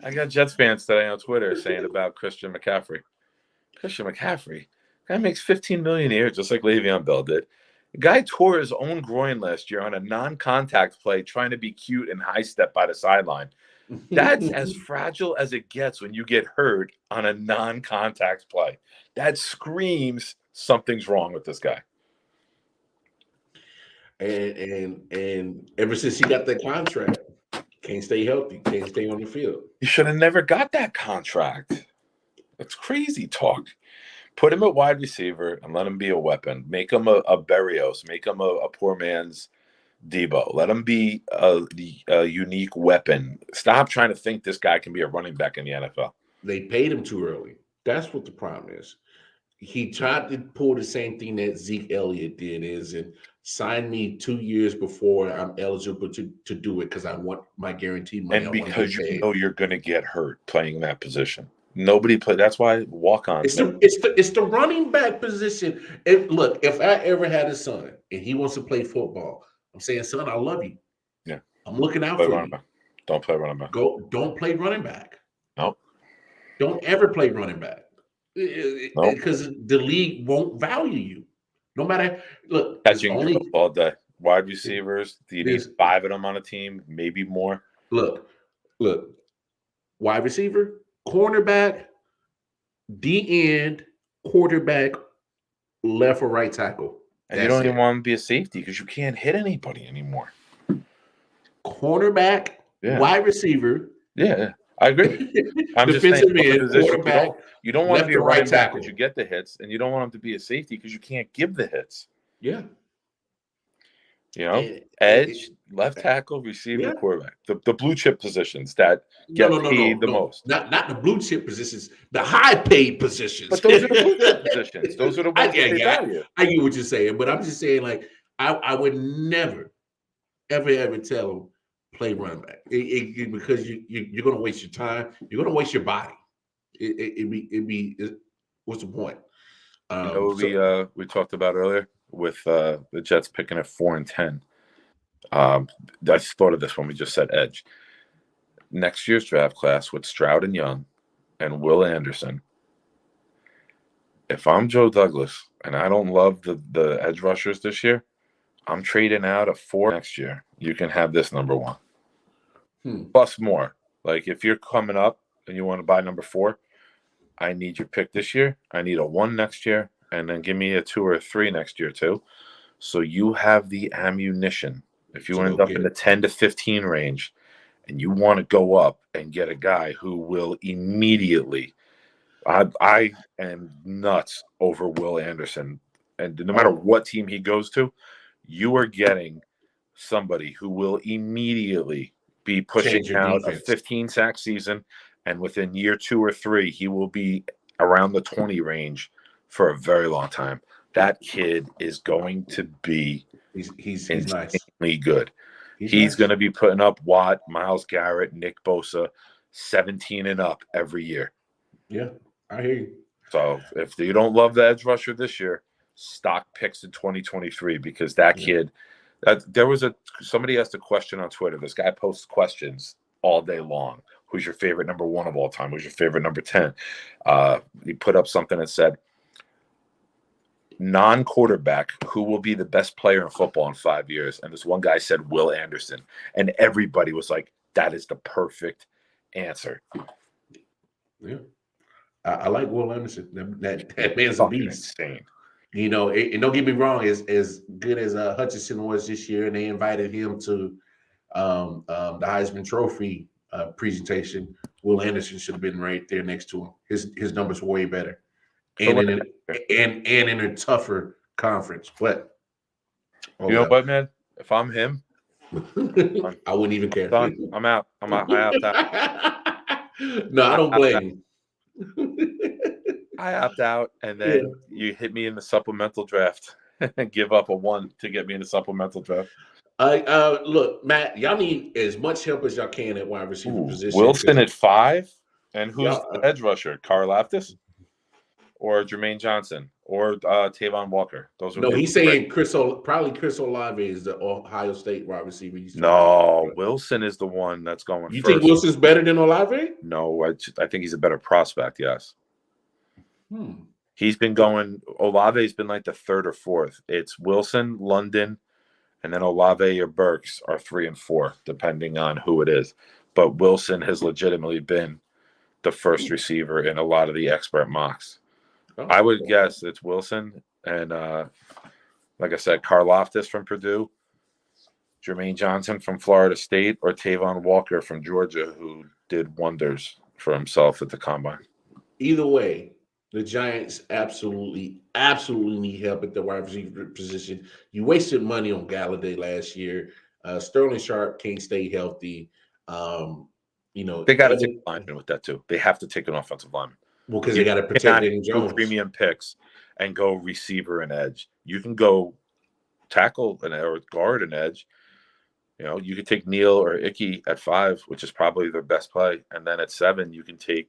I got Jets fans today on Twitter saying about Christian McCaffrey. Christian McCaffrey, guy makes $15 million a year, just like Le'Veon Bell did. The guy tore his own groin last year on a non-contact play, trying to be cute and high step by the sideline. That's as fragile as it gets when you get hurt on a non-contact play. That screams something's wrong with this guy. And ever since he got that contract, can't stay healthy, can't stay on the field. He should have never got that contract. That's crazy talk. Put him at wide receiver and let him be a weapon. Make him a Berrios. Make him a poor man's Debo. Let him be a unique weapon. Stop trying to think this guy can be a running back in the NFL. They paid him too early. That's what the problem is. He tried to pull the same thing that Zeke Elliott did, and sign me 2 years before I'm eligible to do it because I want my guaranteed money. And because you know you're going to get hurt playing that position. Nobody play. That's why walk-ons. It's the running back position. And look, if I ever had a son and he wants to play football, I'm saying, son, I love you. Yeah, I'm looking out for you. Back. Don't play running back. Don't play running back. No. Don't ever play running back because the league won't value you. No matter look, catching all day. Wide receivers, you need 5 of them on a team, maybe more. Look, wide receiver, cornerback, D end, quarterback, left or right tackle. And you don't even want to be a safety because you can't hit anybody anymore. Cornerback, wide receiver. Yeah, I agree. I'm just saying, quarterback. You don't want to be a right tackle because you get the hits, and you don't want him to be a safety because you can't give the hits. Yeah. You know, edge, left tackle, receiver, quarterback. The blue chip positions that get paid the most. Not the blue chip positions, the high paid positions. But those are the blue chip positions. Those are the ones they value. I get what you're saying, but I'm just saying, like, I would never, ever tell them play running back because you're going to waste your time. You're going to waste your body. What's the point? We talked about earlier with the Jets picking at 4 and 10. I just thought of this when we just said edge. Next year's draft class with Stroud and Young and Will Anderson. If I'm Joe Douglas and I don't love the edge rushers this year, I'm trading out a 4 next year. You can have this number 1. Hmm. Plus more. Like if you're coming up and you want to buy number 4, I need your pick this year. I need a 1 next year, and then give me a 2 or a 3 next year too. So you have the ammunition. If you end up in the 10 to 15 range and you want to go up and get a guy who will immediately I am nuts over Will Anderson. And no matter what team he goes to, you are getting somebody who will immediately be pushing out a 15 sack season, and within year 2 or 3, he will be around the 20 range for a very long time. That kid is going to be he's insanely nice. good. He's going to be putting up Watt, Myles Garrett, Nick Bosa, 17 and up every year. Yeah, I hear you. So if you don't love the edge rusher this year, stock picks in 2023, because that kid. There was somebody asked a question on Twitter. This guy posts questions all day long. Who's your favorite number 1 of all time? Who's your favorite number 10? He put up something that said, non-quarterback, who will be the best player in football in 5 years? And this one guy said Will Anderson, and everybody was like, that is the perfect answer. Yeah, I like Will Anderson. That man's a beast. Insane. You know, and don't get me wrong, as good as Hutchinson was this year, and they invited him to the Heisman Trophy presentation, Will Anderson should have been right there next to him. His numbers were way better, and in a tougher conference. But you know what, man? If I'm him, I wouldn't even care. Done. I'm out. I opt out. No, I don't blame you. I opt out, and then you hit me in the supplemental draft and give up a 1 to get me in the supplemental draft. Look, Matt, y'all need as much help as y'all can at wide receiver position. Wilson at 5, and who's the edge rusher? Karlaftis or Jermaine Johnson or Tavon Walker? Those are he's saying probably Chris Olave is the Ohio State wide receiver. No, Wilson is the one that's going first. You think Wilson's better than Olave? No, I think he's a better prospect, yes. He's been going. Olave's been like the 3rd or 4th. It's Wilson, London, and then Olave or Burks are 3 and 4, depending on who it is. But Wilson has legitimately been the first receiver in a lot of the expert mocks. I would guess it's Wilson and, like I said, Karlaftis from Purdue, Jermaine Johnson from Florida State, or Tavon Walker from Georgia, who did wonders for himself at the combine. Either way, the Giants absolutely need help at the wide receiver position. You wasted money on Galladay last year. Sterling Sharp can't stay healthy. They got to take a lineman with that too. They have to take an offensive lineman. Well, because they got to protect Daniel Jones. Premium picks and go receiver and edge. You can go tackle or guard and edge. You could take Neal or Icky at 5, which is probably their best play, and then at 7 you can take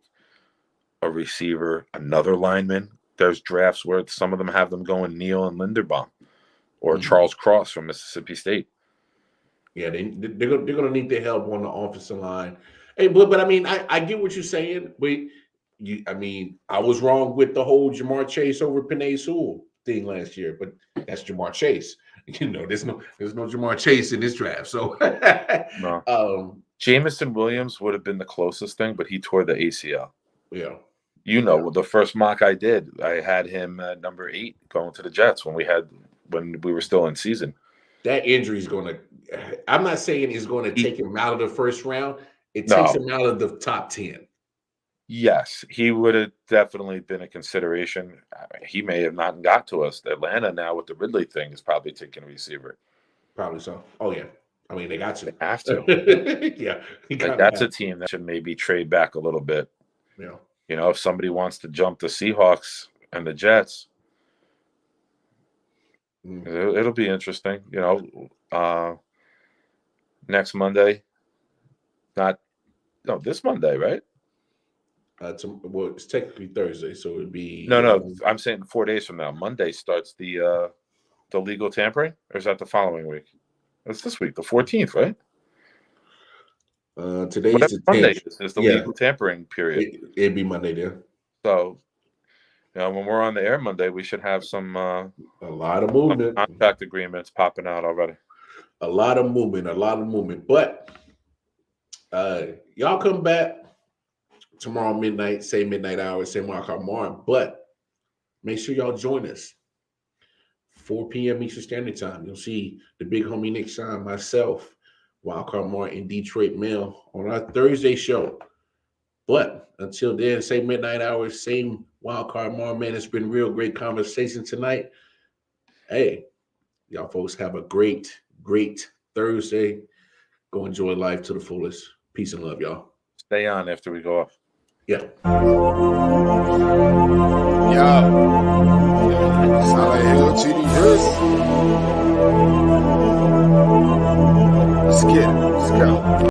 a receiver, another lineman. There's drafts where some of them have them going Neal and Linderbaum or Charles Cross from Mississippi State. Yeah, they're going to need their help on the offensive line. Hey, but I mean, I get what you're saying. I was wrong with the whole Jamar Chase over Penei Sewell thing last year, but that's Jamar Chase. There's no Jamar Chase in this draft. So no. Jamison Williams would have been the closest thing, but he tore the ACL. Yeah. The first mock I did, I had him at number 8 going to the Jets when we were still in season. That injury is going to – I'm not saying it's going to take him out of the first round. It takes him out of the top 10. Yes, he would have definitely been a consideration. He may have not got to us. Atlanta now with the Ridley thing is probably taking a receiver. Probably so. Oh, yeah. I mean, they got to. They have to. Yeah. That's a team that should maybe trade back a little bit. Yeah. If somebody wants to jump the Seahawks and the Jets, it'll be interesting. Next Monday, this Monday, right? It's technically Thursday, so it'd be no. I'm saying 4 days from now. Monday starts the legal tampering, or is that the following week? It's this week, the 14th, right? Today's Monday is the legal tampering period. It'd be Monday there. So when we're on the air Monday, we should have some a lot of movement, contract agreements popping out already. A lot of movement. But y'all come back tomorrow midnight, same midnight hour, same Wildcard Martin. But make sure y'all join us 4 p.m. Eastern Standard Time. You'll see the big homie Nick Shine, myself, Wildcard Martin, and Detroit Mail on our Thursday show. But until then, same midnight hours, same Wildcard Martin. Man, it's been real great conversation tonight. Hey, y'all folks have a great Thursday. Go enjoy life to the fullest. Peace and love, y'all. Stay on after we go off. Yeah.